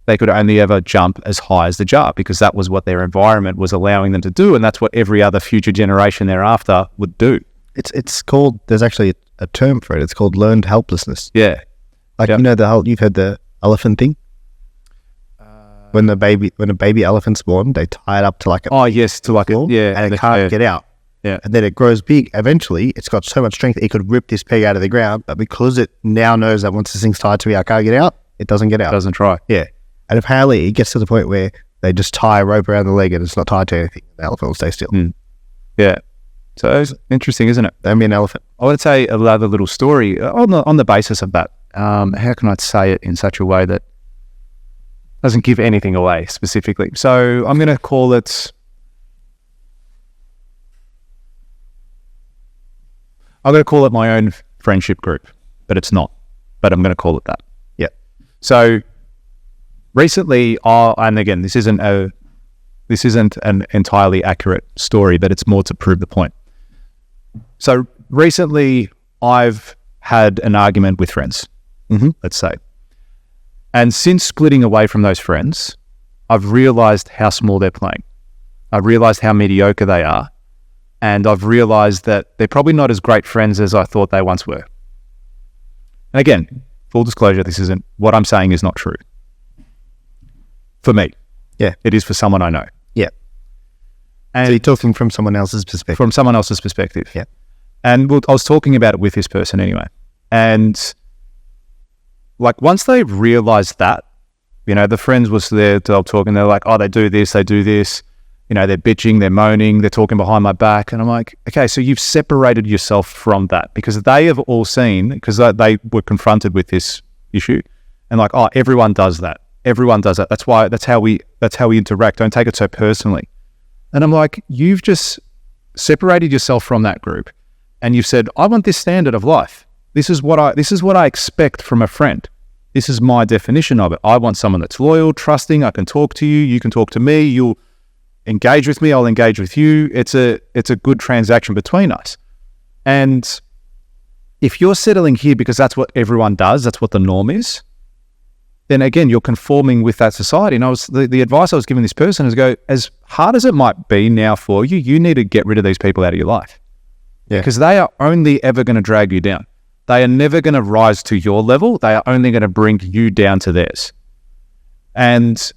they could only ever jump as high as the jar, because that was what their environment was allowing them to do, and that's what every other future generation thereafter would do. It's called, there's actually a term for it. It's called learned helplessness. Yeah. Like, you know, you've heard the elephant thing? When a baby elephant's born, they tie it up to like a to like floor, and it can't get out. Yeah. And then it grows big. Eventually, it's got so much strength, it could rip this peg out of the ground, but because it now knows that once this thing's tied to me, I can't get out, it doesn't get out. Doesn't try. Yeah. And apparently, it gets to the point where they just tie a rope around the leg and it's not tied to anything. The elephant will stay still. Yeah. So it's interesting, isn't it? That'd be an elephant. I would say another little story on the basis of that. How can I say it in such a way that doesn't give anything away specifically? So I'm going to call it... I'm going to call it my own friendship group, but it's not. But I'm going to call it that. Yeah. So recently, and again, this isn't an entirely accurate story, but it's more to prove the point. So recently, I've had an argument with friends, let's say. And since splitting away from those friends, I've realized how small they're playing. I've realized how mediocre they are. And I've realized that they're probably not as great friends as I thought they once were. And again, full disclosure, what I'm saying is not true. For me. Yeah. It is for someone I know. Yeah. And so you're talking from someone else's perspective. From someone else's perspective. Yeah. And I was talking about it with this person anyway. And like, once they realized that, you know, the friends was there to talking, they're like, oh, they do this, you know, they're bitching, they're moaning, they're talking behind my back. And I'm like, okay, so you've separated yourself from that, because they have all seen, because they were confronted with this issue, and like, oh, everyone does that. Everyone does that. That's how we interact. Don't take it so personally. And I'm like, you've just separated yourself from that group, and you've said, I want this standard of life. This is what I expect from a friend. This is my definition of it. I want someone that's loyal, trusting. I can talk to you. You can talk to me. You'll engage with me. I'll engage with you. It's a good transaction between us. And if you're settling here because that's what everyone does, that's what the norm is, then again, you're conforming with that society. And the advice I was giving this person is as hard as it might be now for you, you need to get rid of these people out of your life. Yeah. Because they are only ever going to drag you down. They are never going to rise to your level. They are only going to bring you down to theirs. And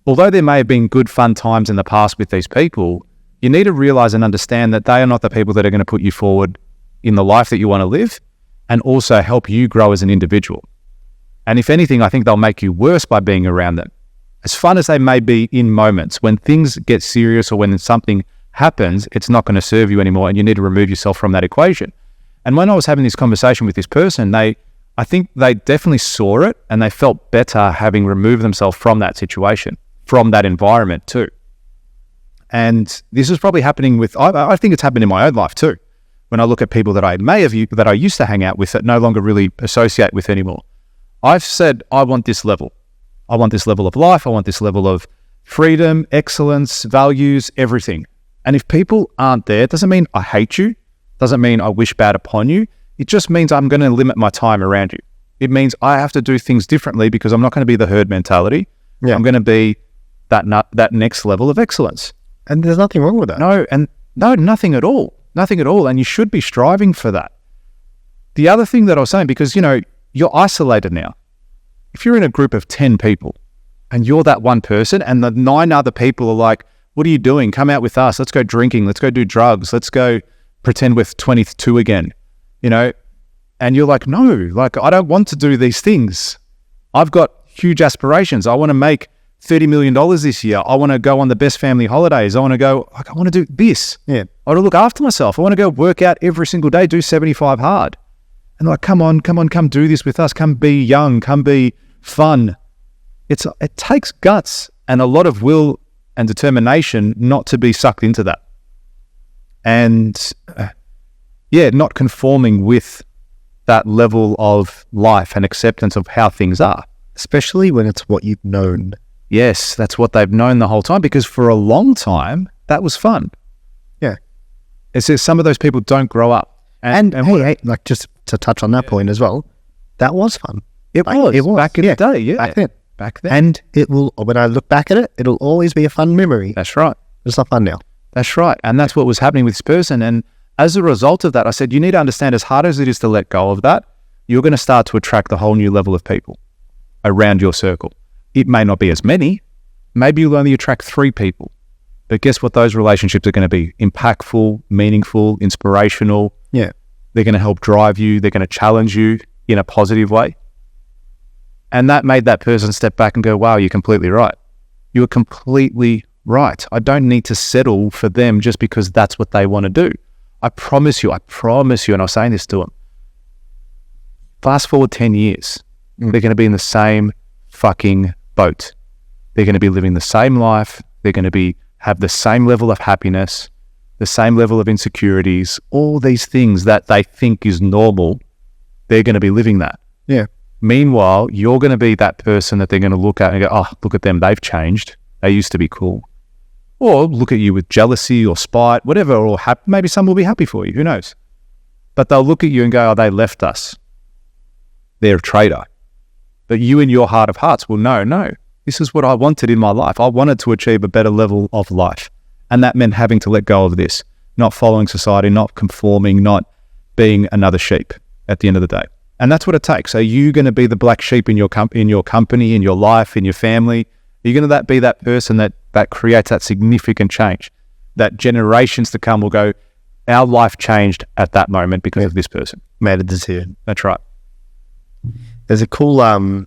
although there may have been good fun times in the past with these people, you need to realize and understand that they are not the people that are going to put you forward in the life that you want to live, and also help you grow as an individual. And if anything, I think they'll make you worse by being around them. As fun as they may be in moments, when things get serious or when something happens, it's not going to serve you anymore, and you need to remove yourself from that equation. And when I was having this conversation with this person, I think they definitely saw it, and they felt better having removed themselves from that situation, from that environment too. And this is probably happening I think it's happened in my own life too. When I look at people that I used to hang out with that no longer really associate with anymore, I've said, I want this level. I want this level of life. I want this level of freedom, excellence, values, everything. And if people aren't there, it doesn't mean I hate you. Doesn't mean I wish bad upon you. It just means I'm going to limit my time around you. It means I have to do things differently, because I'm not going to be the herd mentality. Yeah. I'm going to be that next level of excellence. And there's nothing wrong with that. No, nothing at all. Nothing at all. And you should be striving for that. The other thing that I was saying, because, you know, you're isolated now. If you're in a group of 10 people and you're that one person, and the 9 other people are like, what are you doing? Come out with us. Let's go drinking. Let's go do drugs. Let's go pretend we're 22 again, you know? And you're like, no, like, I don't want to do these things. I've got huge aspirations. I want to make $30 million this year. I want to go on the best family holidays. I want to do this. Yeah. I want to look after myself. I want to go work out every single day, do 75 hard. And like, come on, come do this with us. Come be young, come be fun. It takes guts and a lot of will and determination not to be sucked into that. And not conforming with that level of life and acceptance of how things are. Especially when it's what you've known yes, that's what they've known the whole time, because for a long time, that was fun. Yeah. It's just some of those people don't grow up. And hey, like just to touch on that point as well, that was fun. It was. Back in the day, yeah. Back then. And it will, when I look back at it, it'll always be a fun memory. That's right. It's not fun now. That's right. And that's what was happening with this person. And as a result of that, I said, you need to understand, as hard as it is to let go of that, you're going to start to attract a whole new level of people around your circle. It may not be as many. Maybe you'll only attract 3 people. But guess what? Those relationships are going to be impactful, meaningful, inspirational. Yeah. They're going to help drive you. They're going to challenge you in a positive way. And that made that person step back and go, wow, you're completely right. You were completely right. I don't need to settle for them just because that's what they want to do. I promise you, and I was saying this to them, fast forward 10 years, they're going to be in the same fucking boat. They're going to be living the same life. They're going to have the same level of happiness, the same level of insecurities, all these things that they think is normal. They're going to be living that. Yeah. Meanwhile, you're going to be that person that they're going to look at and go, oh, look at them. They've changed. They used to be cool. Or look at you with jealousy or spite, whatever, or maybe some will be happy for you. Who knows? But they'll look at you and go, oh, they left us. They're a traitor. But you in your heart of hearts will know, no, this is what I wanted in my life. I wanted to achieve a better level of life. And that meant having to let go of this, not following society, not conforming, not being another sheep at the end of the day. And that's what it takes. Are you going to be the black sheep in your company, in your life, in your family? Are you going to be that person that creates that significant change, that generations to come will go, our life changed at that moment because of this person? Made a decision. That's right. There's a cool, on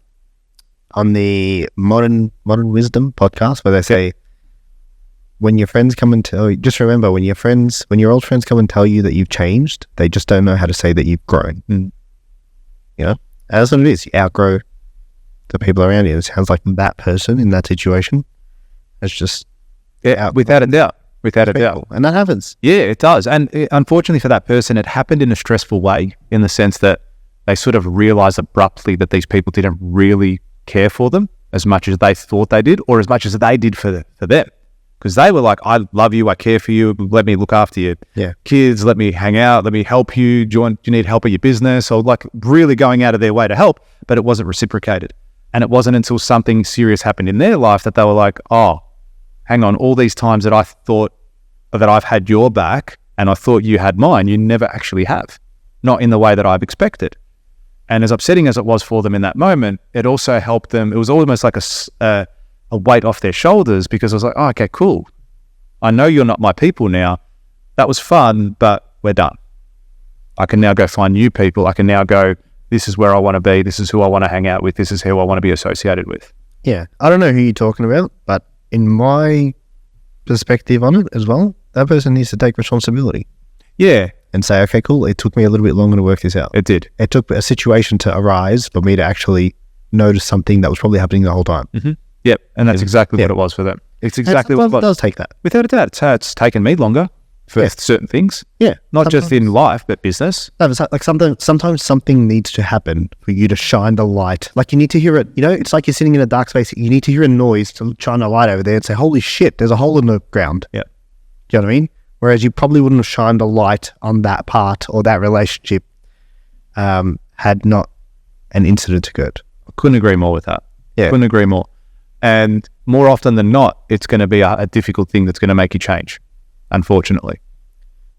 the Modern Wisdom podcast where they say, when your friends come and tell you, just remember, when your old friends come and tell you that you've changed, they just don't know how to say that you've grown. You know, that's what it is. You outgrow the people around you. It sounds like that person in that situation. It's just without a doubt. And that happens. Yeah, it does. And unfortunately for that person, it happened in a stressful way, in the sense that they sort of realized abruptly that these people didn't really care for them as much as they thought they did, or as much as they did for them. Because they were like, I love you, I care for you, let me look after you. Yeah. Kids, let me hang out, let me help you. Do you need help at your business? Or like really going out of their way to help, but it wasn't reciprocated. And it wasn't until something serious happened in their life that they were like, oh, hang on, all these times that I thought that I've had your back and I thought you had mine, you never actually have. Not in the way that I've expected. And as upsetting as it was for them in that moment, it also helped them. It was almost like a weight off their shoulders, because I was like, oh, okay, cool. I know you're not my people now. That was fun, but we're done. I can now go find new people. I can now go, this is where I want to be. This is who I want to hang out with. This is who I want to be associated with. Yeah. I don't know who you're talking about, but in my perspective on it as well, that person needs to take responsibility. Yeah. And say, okay, cool. It took me a little bit longer to work this out. It did. It took a situation to arise for me to actually notice something that was probably happening the whole time. Mm-hmm. Yep. And that's exactly what it was for them. It's exactly what it was. It does take that. Without a doubt. It's taken me longer for certain things. Yeah. Not just in life, but business. No, it's like sometimes something needs to happen for you to shine the light. Like you need to hear it, you know, it's like you're sitting in a dark space. You need to hear a noise to shine a light over there and say, holy shit, there's a hole in the ground. Yeah. Do you know what I mean? Whereas you probably wouldn't have shined a light on that part or that relationship had not an incident occurred. I couldn't agree more with that. Yeah. Couldn't agree more. And more often than not, it's going to be a difficult thing that's going to make you change, unfortunately.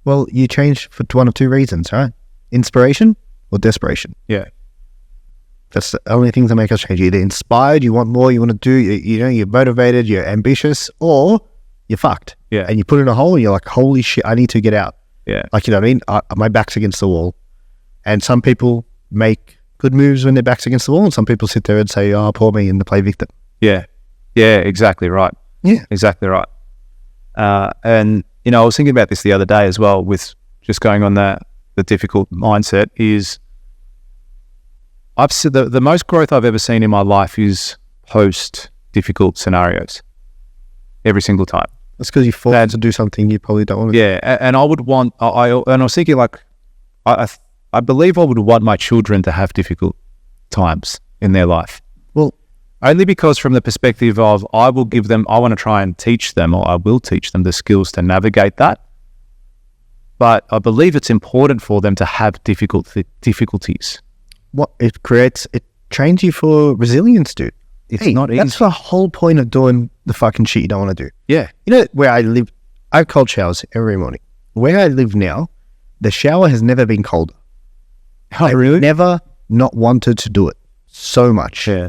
Well, you change for one of two reasons, right? Inspiration or desperation. Yeah. That's the only things that make us change. You're either inspired, you want more, you want to do, you know, you're motivated, you're ambitious, or you're fucked. Yeah. And you put in a hole and you're like, holy shit, I need to get out. Yeah. Like, you know what I mean? My back's against the wall. And some people make good moves when their back's against the wall, and some people sit there and say, oh, poor me, and they play victim. Yeah. Yeah, exactly right. Yeah. Exactly right. And, you know, I was thinking about this the other day as well, with just going on the difficult mindset is, I've said the most growth I've ever seen in my life is post difficult scenarios. Every single time. That's because you forced to do something you probably don't want to do. Yeah, and I would want, and I was thinking like, I believe I would want my children to have difficult times in their life. Well, Only because from the perspective of I want to try and teach them, or I will teach them the skills to navigate that. But I believe it's important for them to have difficulties. What it trains you for resilience, dude. It's not easy. That's the whole point of doing the fucking shit you don't want to do. Yeah. You know, where I live, I have cold showers every morning. Where I live now, the shower has never been colder. Oh, really? I've never not wanted to do it so much. Yeah.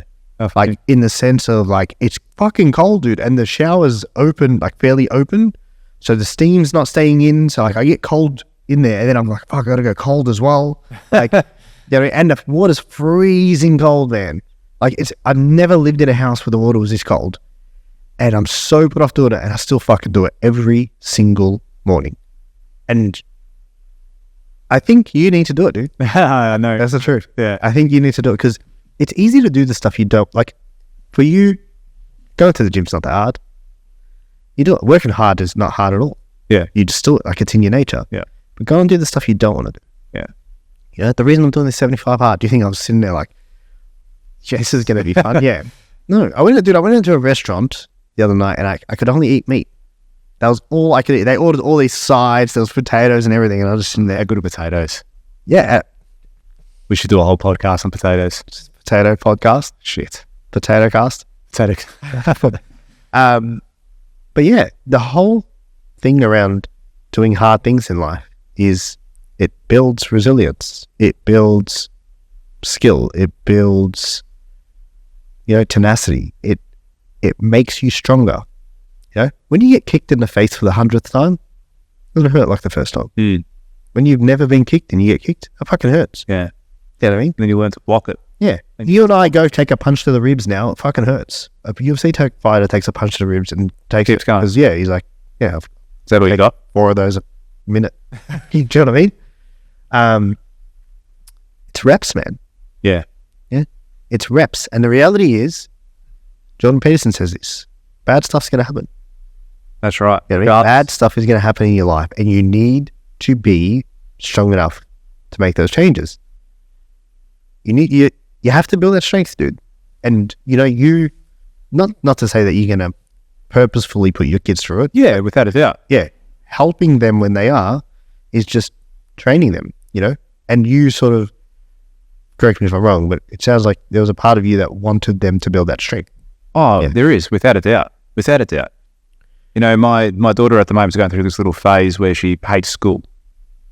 Like in the sense of like, it's fucking cold, dude. And the shower's open, like fairly open. So the steam's not staying in. So like I get cold in there and then I'm like, fuck, I gotta go cold as well. Like, you know, and the water's freezing cold, man. Like I've never lived in a house where the water was this cold. And I'm so put off doing it and I still fucking do it every single morning. And I think you need to do it, dude. I know. That's the truth. Yeah. I think you need to do it because it's easy to do the stuff you don't like. For you, going to the gym's not that hard. You do it. Working hard is not hard at all. Yeah. You just do it like it's in your nature. Yeah. But go and do the stuff you don't want to do. Yeah. You know, the reason I'm doing this 75 hard, do you think I was sitting there like, yeah, this is going to be fun? Yeah. No, I went into a restaurant the other night and I could only eat meat. That was all I could eat. They ordered all these sides, there was potatoes and everything, and I was just sitting there. How good are potatoes? Yeah. We should do a whole podcast on potatoes. Potato podcast. Shit. Potato cast. Potato. But yeah, the whole thing around doing hard things in life is it builds resilience. It builds skill. It builds, you know, tenacity. It makes you stronger. You know, when you get kicked in the face for the 100th time, it doesn't hurt like the first time. Mm. When you've never been kicked and you get kicked, it fucking hurts. Yeah. You know what I mean? Then you learn to block it. Yeah. If you and I go take a punch to the ribs now, it fucking hurts. A UFC fighter takes a punch to the ribs and takes it. Going. Because, yeah, he's like, yeah, Is that all you got? 4 of those a minute. Do you know what I mean? It's reps, man. Yeah. Yeah. It's reps. And the reality is, Jordan Peterson says this, bad stuff's going to happen. That's right. You know what I mean? Bad stuff is going to happen in your life and you need to be strong enough to make those changes. You have to build that strength, dude. And, you know, not to say that you're going to purposefully put your kids through it. Yeah, without a doubt. Yeah. Helping them when they are is just training them, you know? And you sort of, correct me if I'm wrong, but it sounds like there was a part of you that wanted them to build that strength. Oh, yeah. There is, without a doubt. Without a doubt. You know, my daughter at the moment is going through this little phase where she hates school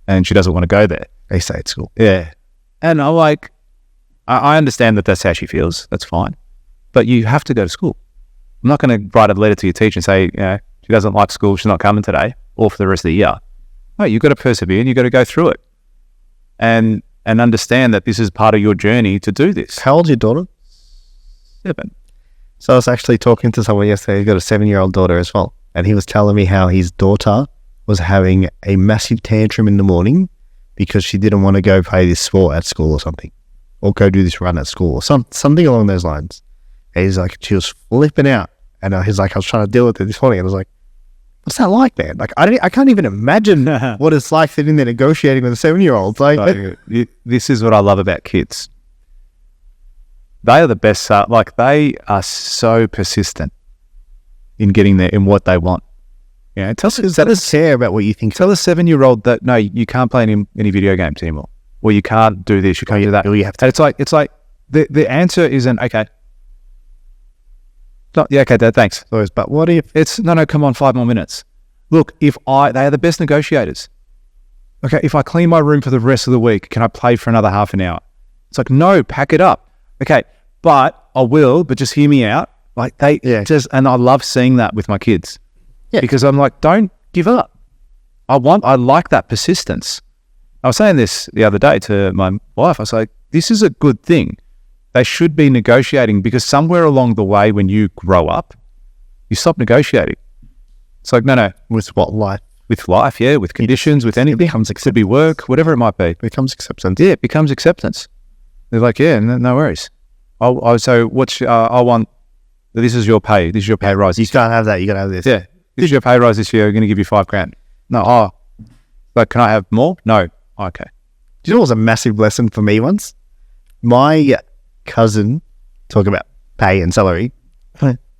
and she doesn't want to go there. They stay at school. Yeah. And I'm like, I understand that that's how she feels. That's fine. But you have to go to school. I'm not going to write a letter to your teacher and say, you know, she doesn't like school, she's not coming today or for the rest of the year. No, you've got to persevere and you've got to go through it. And understand that this is part of your journey to do this. How old's your daughter? 7. So I was actually talking to someone yesterday who's got a 7-year-old daughter as well. And he was telling me how his daughter was having a massive tantrum in the morning because she didn't want to go play this sport at school or something. Or go do this run at school or something along those lines. And he's like, she was flipping out. And he's like, I was trying to deal with it this morning. And I was like, what's that like, man? Like, I can't even imagine what it's like sitting there negotiating with a 7-year-old. Like, this is what I love about kids. They are the best. Like, they are so persistent in getting there in what they want. Yeah, tell us care about what you think. Tell a 7-year-old that no, you can't play any video games anymore, or you can't do this, you can't do that. You have to. And it's like the answer isn't okay. Yeah, okay, Dad, thanks. But what if it's no, come on, 5 more minutes. Look, they are the best negotiators. Okay, if I clean my room for the rest of the week, can I play for another half an hour? It's like, no, pack it up. Okay, but I will, but just hear me out. Like and I love seeing that with my kids. Yeah. Because I'm like, don't give up. I like that persistence. I was saying this the other day to my wife. I was like, this is a good thing. They should be negotiating because somewhere along the way when you grow up, you stop negotiating. It's like, no. With what, life? With life, yeah, with conditions, with anything. It could be work, whatever it might be. It becomes acceptance. Yeah, it becomes acceptance. They're like, yeah, no worries. So I want, this is your pay. This is your pay rise. You can't have that. You got to have this. Yeah. This is your pay rise this year. We're going to give you $5,000. No. Like, can I have more? No. Okay. Do you know what was a massive lesson for me once? My cousin, talk about pay and salary.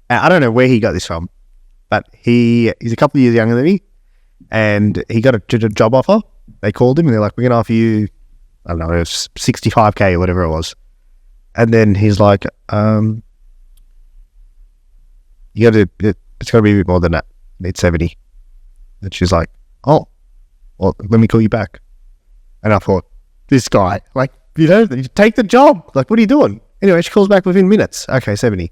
I don't know where he got this from, but he's a couple of years younger than me, and he got a job offer. They called him and they're like, we're going to offer you, I don't know, it was 65K or whatever it was. And then he's like, it's got to be a bit more than that. It's 70. And she's like, oh, well, let me call you back. And I thought, this guy, like, you take the job. Like, what are you doing? Anyway, she calls back within minutes. Okay, 70.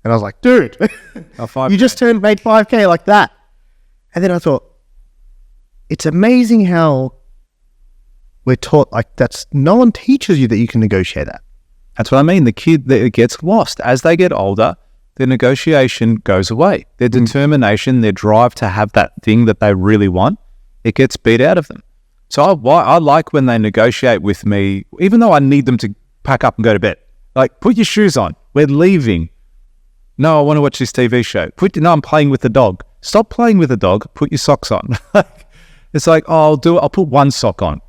And I was like, dude, you just made 5K like that. And then I thought, it's amazing how we're taught, like, no one teaches you that you can negotiate that. That's what I mean. The kid that gets lost as they get older, their negotiation goes away. Their determination, their drive to have that thing that they really want, it gets beat out of them. So I like when they negotiate with me, even though I need them to pack up and go to bed. Like, put your shoes on. We're leaving. No, I want to watch this TV show. No, I'm playing with the dog. Stop playing with the dog. Put your socks on. It's like, oh, I'll put one sock on.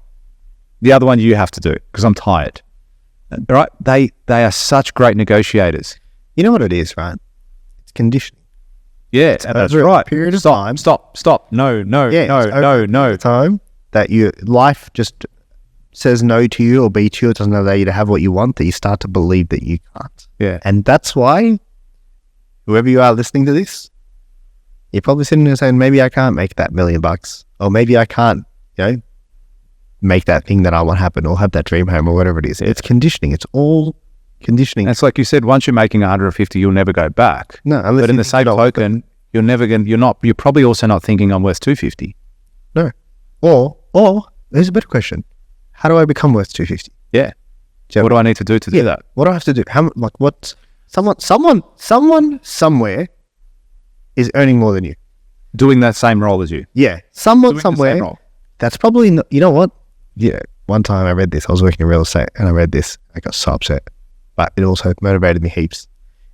The other one you have to do because I'm tired. Right? They are such great negotiators. You know what it is, right? It's conditioning. Yeah, that's right. Period of time. Stop. No. Time that your life just says no to you or beats you, it doesn't allow you to have what you want, that you start to believe that you can't. Yeah. And that's why, whoever you are listening to this, you're probably sitting there saying, maybe I can't make that $1 million, or maybe I can't, make that thing that I want happen, or have that dream home, or whatever it is. It's conditioning. It's all conditioning. It's like you said, once you're making 150, you'll never go back. No, but in the same token, you're probably also not thinking I'm worth 250. No. Or there's a better question. How do I become worth 250? Yeah. So what do I need to do to do that? What do I have to do? Someone somewhere is earning more than you. Doing that same role as you. Yeah. Someone somewhere. That's probably not, you know what? Yeah. One time I read this. I was working in real estate and I read this. I got so upset. But it also motivated me heaps.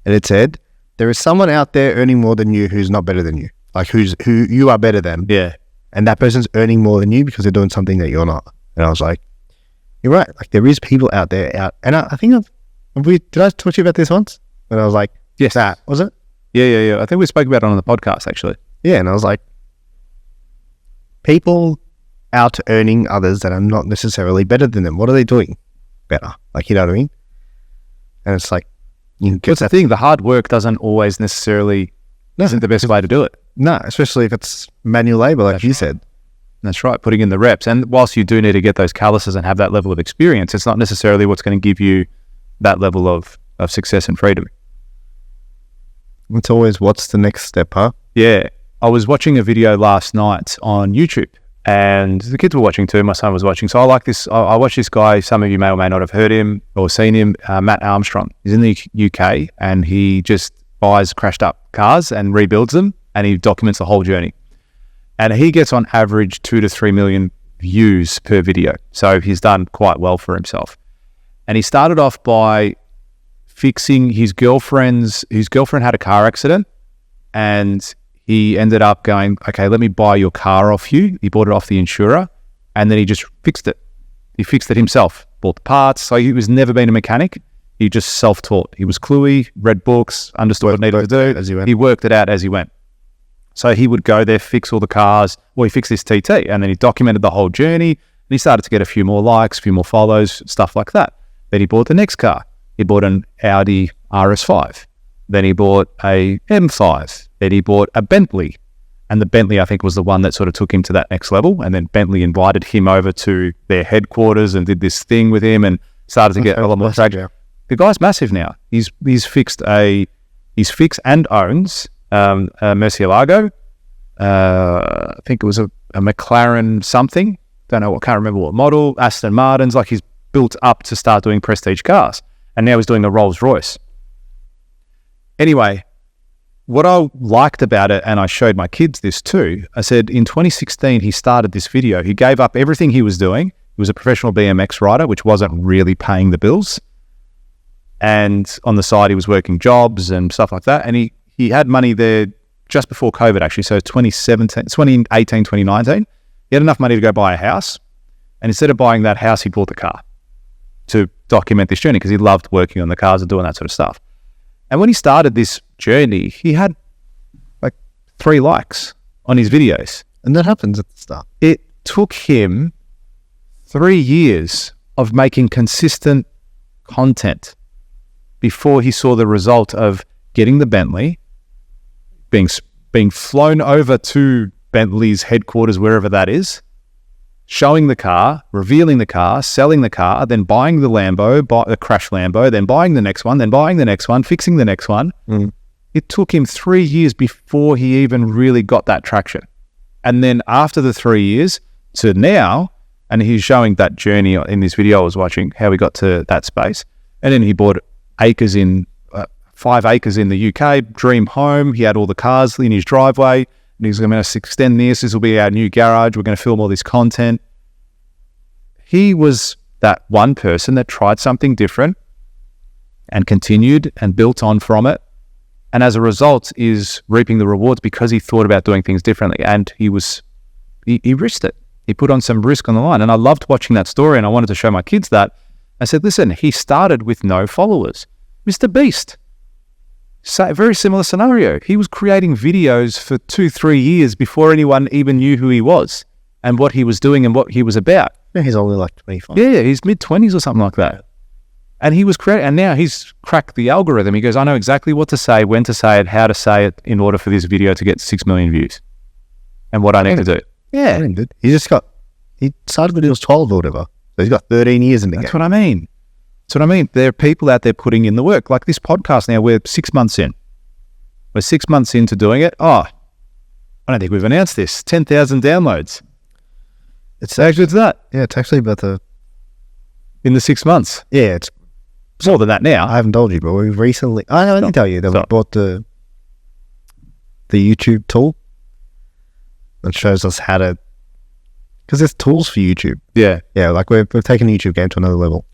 And it said, there is someone out there earning more than you who's not better than you. Like who you are better than. Yeah. And that person's earning more than you because they're doing something that you're not. And I was like, you're right. Like there is people out there and I think did I talk to you about this once? And I was like, yes, was it? Yeah. I think we spoke about it on the podcast actually. Yeah. And I was like, people out earning others that are not necessarily better than them. What are they doing better? Like, you know what I mean? And it's like, what's the thing? The hard work doesn't always necessarily isn't the best way to do it. No, especially if it's manual labor, like you said. That's right, putting in the reps. And whilst you do need to get those calluses and have that level of experience, it's not necessarily what's going to give you that level of success and freedom. It's always, what's the next step, huh? Yeah. I was watching a video last night on YouTube, and the kids were watching too. My son was watching. So I like this. I watch this guy. Some of you may or may not have heard him or seen him, Matt Armstrong. He's in the UK, and he just buys crashed up cars and rebuilds them, and he documents the whole journey. And he gets on average 2 to 3 million views per video. So he's done quite well for himself. And he started off by fixing his girlfriend had a car accident, and he ended up going, okay, let me buy your car off you. He bought it off the insurer, and then he just fixed it. He fixed it himself, bought the parts. So he was never been a mechanic. He just self-taught. He was cluey, read books, understood what he needed to do. As he went. He worked it out as he went. So he would go there, fix all the cars. Well, he fixed his TT, and then he documented the whole journey, and he started to get a few more likes, a few more follows, stuff like that. Then he bought the next car. He bought an Audi RS5. Then he bought a M5. Then he bought a Bentley. And the Bentley, I think, was the one that sort of took him to that next level. And then Bentley invited him over to their headquarters and did this thing with him and started to get a lot more traction. The guy's massive now. He's fixed and owns a Murcielago. I think it was a McLaren something. Can't remember what model. Aston Martins. Like, he's built up to start doing prestige cars. And now he's doing a Rolls Royce. Anyway, what I liked about it, and I showed my kids this too, I said in 2016 he started this video. He gave up everything he was doing. He was a professional BMX rider, which wasn't really paying the bills. And on the side, he was working jobs and stuff like that. And he had money there just before COVID, actually. So 2018, 2019, he had enough money to go buy a house. And instead of buying that house, he bought the car to document this journey because he loved working on the cars and doing that sort of stuff. And when he started this journey, he had like 3 likes on his videos. And that happens at the start. It took him 3 years of making consistent content before he saw the result of getting the Bentley, being flown over to Bentley's headquarters, wherever that is, showing the car, revealing the car, selling the car, then buying the Lambo, the crash Lambo, then buying the next one, then buying the next one, fixing the next one. It took him 3 years before he even really got that traction. And then after the 3 years to now, and he's showing that journey in this video I was watching, how he got to that space. And then he bought 5 acres in the UK, dream home. He had all the cars in his driveway. And he's going to extend this. This will be our new garage. We're going to film all this content. He was that one person that tried something different and continued and built on from it. And as a result is reaping the rewards because he thought about doing things differently. And he risked it. He put on some risk on the line. And I loved watching that story, and I wanted to show my kids that. I said, listen, he started with no followers. Mr. Beast. Very similar scenario. He was creating videos for 2-3 years before anyone even knew who he was and what he was doing and what he was about. Yeah, he's only like 25. Yeah, he's mid-20s or something like that. And he was creating, and now he's cracked the algorithm. He goes, I know exactly what to say, when to say it, how to say it in order for this video to get 6 million views and what I need to do. Yeah. He started when he was 12 or whatever. So he's got 13 years in the game. That's what I mean. There are people out there putting in the work. Like this podcast now, we're 6 months in. We're 6 months into doing it. Oh, I don't think we've announced this. 10,000 downloads. It's actually that. Yeah, it's actually about in the 6 months. Yeah, it's more than that now. I haven't told you, but we've recently... I didn't tell you that we bought the YouTube tool that shows us how to... Because there's tools for YouTube. Yeah. Yeah, like we've taken the YouTube game to another level.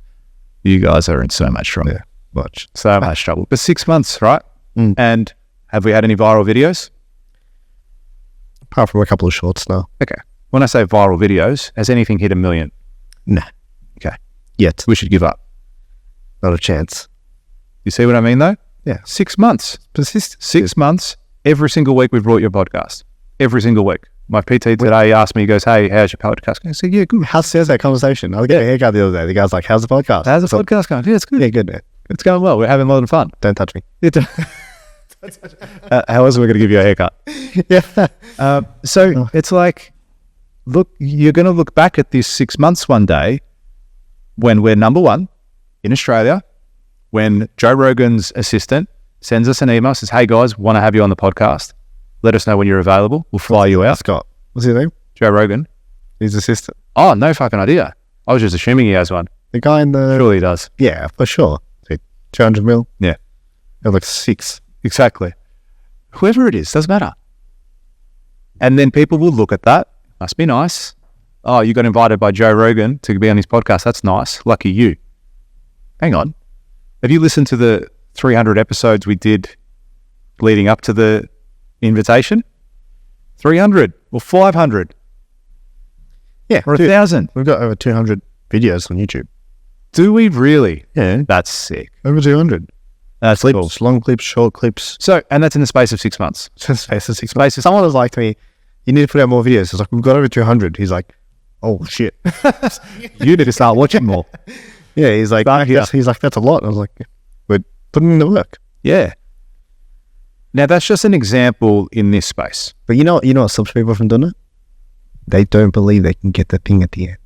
You guys are in so much trouble. Yeah, much. So much trouble. But 6 months, right? And have we had any viral videos? Apart from a couple of shorts now. Okay. When I say viral videos, has anything hit 1 million? Nah. Okay. Yet. We should give up. Not a chance. You see what I mean though? Yeah. 6 months. Persist. 6 months. Every single week we've brought your podcast. Every single week. My PT today asked me, he goes, hey, how's your podcast going? I said, yeah, good. How's that conversation? I was getting a haircut the other day. The guy's like, how's the podcast? How's the podcast going? Yeah, it's good. Yeah, good, man. It's going well. We're having a lot of fun. Don't touch me. How else are we going to give you a haircut? Yeah. So it's like, look, you're going to look back at this 6 months one day when we're number one in Australia, when Joe Rogan's assistant sends us an email, says, hey guys, want to have you on the podcast. Let us know when you're available. We'll fly you out. Scott. What's his name? Joe Rogan. His assistant. Oh, no fucking idea. I was just assuming he has one. The guy in the... Surely he does. Yeah, for sure. 200 mil? Yeah. It looks 6. Exactly. Whoever it is, doesn't matter. And then people will look at that. Must be nice. Oh, you got invited by Joe Rogan to be on his podcast. That's nice. Lucky you. Hang on. Have you listened to the 300 episodes we did leading up to the invitation? 300 or 500? Yeah. Or 1,000? We've got over 200 videos on YouTube. Do we really? Yeah. That's sick. Over 200. That's clips, cool. Long clips, short clips. So, and that's in the space of 6 months. Space of 6 months. Someone was like to me, you need to put out more videos. I was like, we've got over 200. He's like, oh shit. You need to start watching more. Yeah, he's like, that's a lot. I was like, we're putting in the work. Yeah. Now that's just an example in this space. But you know what stops people from doing it? They don't believe they can get the thing at the end.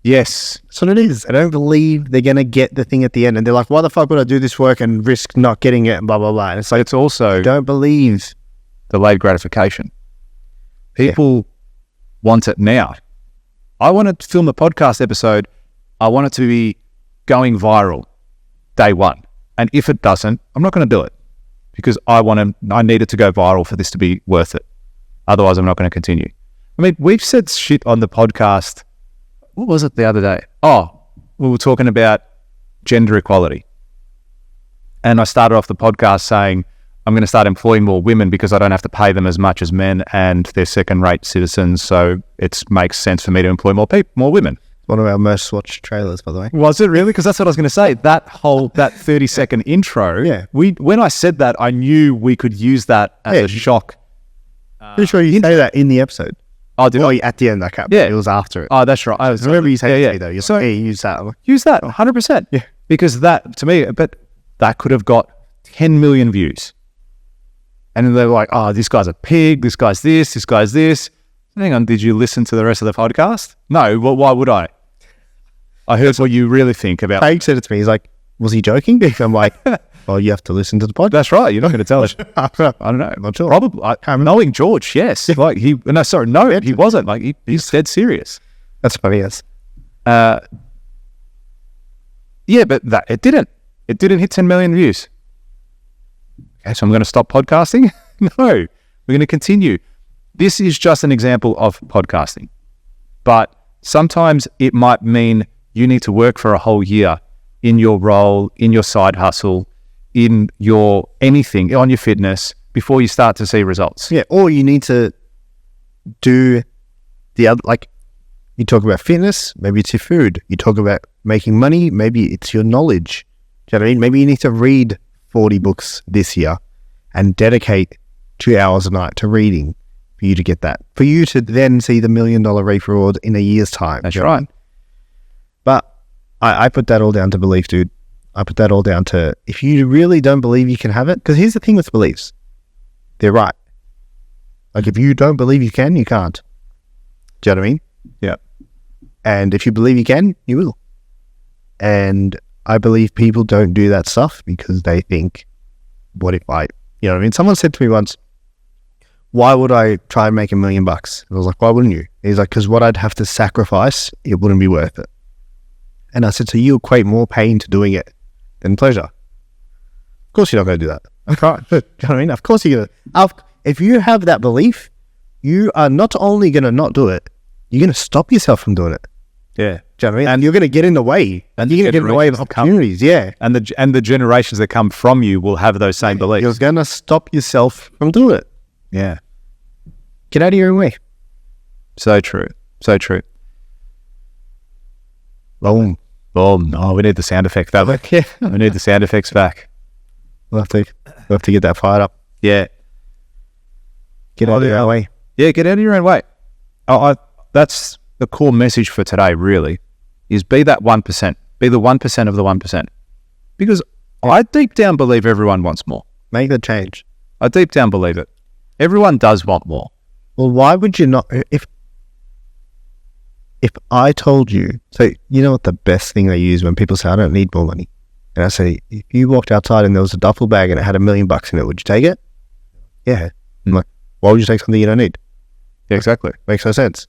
Yes. That's what it is. They don't believe they're going to get the thing at the end. And they're like, why the fuck would I do this work and risk not getting it and blah, blah, blah. And it's like, it's also don't believe delayed gratification. People want it now. I want to film a podcast episode. I want it to be going viral day one. And if it doesn't, I'm not going to do it because I need it to go viral for this to be worth it. Otherwise, I'm not going to continue. I mean, we've said shit on the podcast. What was it the other day? Oh, we were talking about gender equality. And I started off the podcast saying, I'm going to start employing more women because I don't have to pay them as much as men and they're second-rate citizens. So it makes sense for me to employ more women. One of our most watched trailers, by the way. Was it really? Because that's what I was going to say. That 30-second intro. Yeah. When I said that, I knew we could use that as a shock. Pretty sure you say that in the episode. Oh, did I? At the end, I can't. Yeah. It was after it. Oh, that's right. I remember you saying to me, though. You're So- like, hey, use that. I'm like, Use that 100%. Yeah. Because that, to me, but that could have got 10 million views. And then they were like, oh, this guy's a pig, this guy's this. Hang on, did you listen to the rest of the podcast? No, well, why would I? I heard what you really think about. Craig said it to me. He's like, was he joking? I'm like, well, you have to listen to the podcast. That's right. You're not going to tell us. I don't know. Not sure. Probably. Knowing George, yes. Like he wasn't. Like he's dead serious. That's funny, yes. Yeah, but it didn't hit 10 million views. Okay, so I'm going to stop podcasting? No, we're going to continue. This is just an example of podcasting, but sometimes it might mean you need to work for a whole year in your role, in your side hustle, in your anything, on your fitness, before you start to see results. Yeah, or you need to do the other, like, you talk about fitness, maybe it's your food. You talk about making money, maybe it's your knowledge. Do you know what I mean? Maybe you need to read 40 books this year and dedicate 2 hours a night to reading for you to get that. For you to then see the $1 million reef reward in a year's time. That's right. But I put that all down to belief, dude. I put that all down to, if you really don't believe you can have it, because here's the thing with beliefs. They're right. Like, if you don't believe you can, you can't. Do you know what I mean? Yeah. And if you believe you can, you will. And I believe people don't do that stuff because they think, what if I, you know what I mean? Someone said to me once, why would I try and make $1 million? And I was like, why wouldn't you? He's like, because what I'd have to sacrifice, it wouldn't be worth it. And I said, so you equate more pain to doing it than pleasure. Of course you're not going to do that. Right. Do you know what I mean? Of course you're going to. If you have that belief, you are not only going to not do it, you're going to stop yourself from doing it. Yeah. Do you know what I mean? And you're going to get in the way. And you're going to get in the way of opportunities. Yeah. And the generations that come from you will have those same beliefs. You're going to stop yourself from doing it. Yeah. Get out of your own way. So true. So true. Boom. Boom. Oh, we need the sound effect back. Yeah. We need the sound effects back. We'll have to get that fired up. Yeah. Get out of your own way. Yeah, get out of your own way. That's the core message for today, really, is be that 1%. Be the 1% of the 1%. Because I deep down believe everyone wants more. Make the change. I deep down believe it. Everyone does want more. Well, why would you not? If I told you, so you know what the best thing they use when people say, I don't need more money. And I say, if you walked outside and there was a duffel bag and it had $1 million in it, would you take it? Yeah. I'm like, why would you take something you don't need? Yeah, exactly. Makes no sense.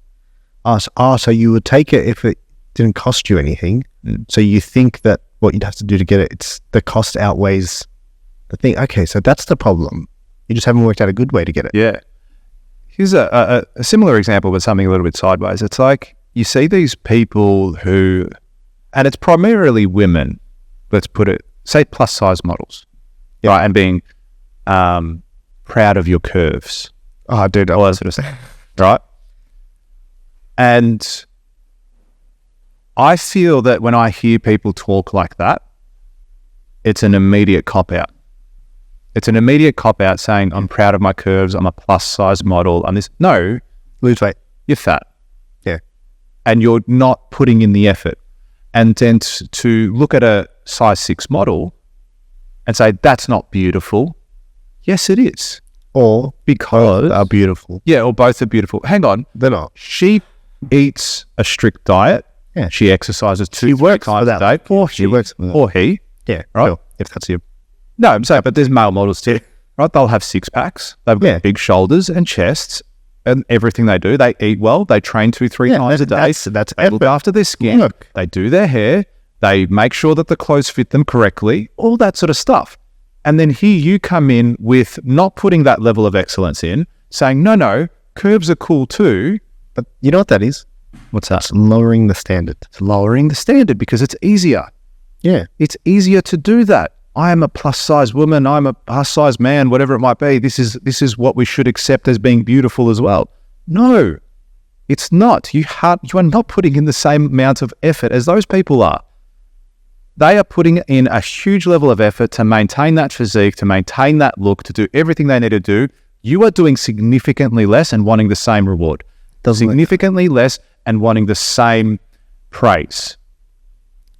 So you would take it if it didn't cost you anything. So you think that what you'd have to do to get it, it's the cost outweighs the thing. Okay, so that's the problem. You just haven't worked out a good way to get it. Yeah. Here's a similar example, but something a little bit sideways. It's like you see these people who, and it's primarily women, let's put it, say plus size models, right? And being proud of your curves. Oh, dude, all that sort of stuff, right? And I feel that when I hear people talk like that, it's an immediate cop-out. It's an immediate cop-out saying, I'm proud of my curves, I'm a plus-size model, I'm this. No. Lose weight. You're fat. Yeah. And you're not putting in the effort. And then to look at a size 6 model and say, that's not beautiful. Yes, it is. Or because are beautiful. Yeah, or both are beautiful. Hang on. They're not. She eats a strict diet. Yeah. She exercises 2 times a day. Or she works for that. Or he. Yeah. Right. Sure, if that's you. No, I'm saying, but there's male models too. Right? They'll have 6 packs. They've got big shoulders and chests and everything they do. They eat well. They train 2-3 times a day. That's they look after their skin. They do their hair. They make sure that the clothes fit them correctly. All that sort of stuff. And then here you come in with not putting that level of excellence in, saying, no, curves are cool too. But you know what that is? What's that? It's lowering the standard. It's lowering the standard because it's easier. Yeah. It's easier to do that. I am a plus size woman. I'm a plus size man, whatever it might be. This is what we should accept as being beautiful as well. No, It's not. You are not putting in the same amount of effort as those people are. They are putting in a huge level of effort to maintain that physique, to maintain that look, to do everything they need to do. You are doing significantly less and wanting the same reward. Significantly less and wanting the same praise.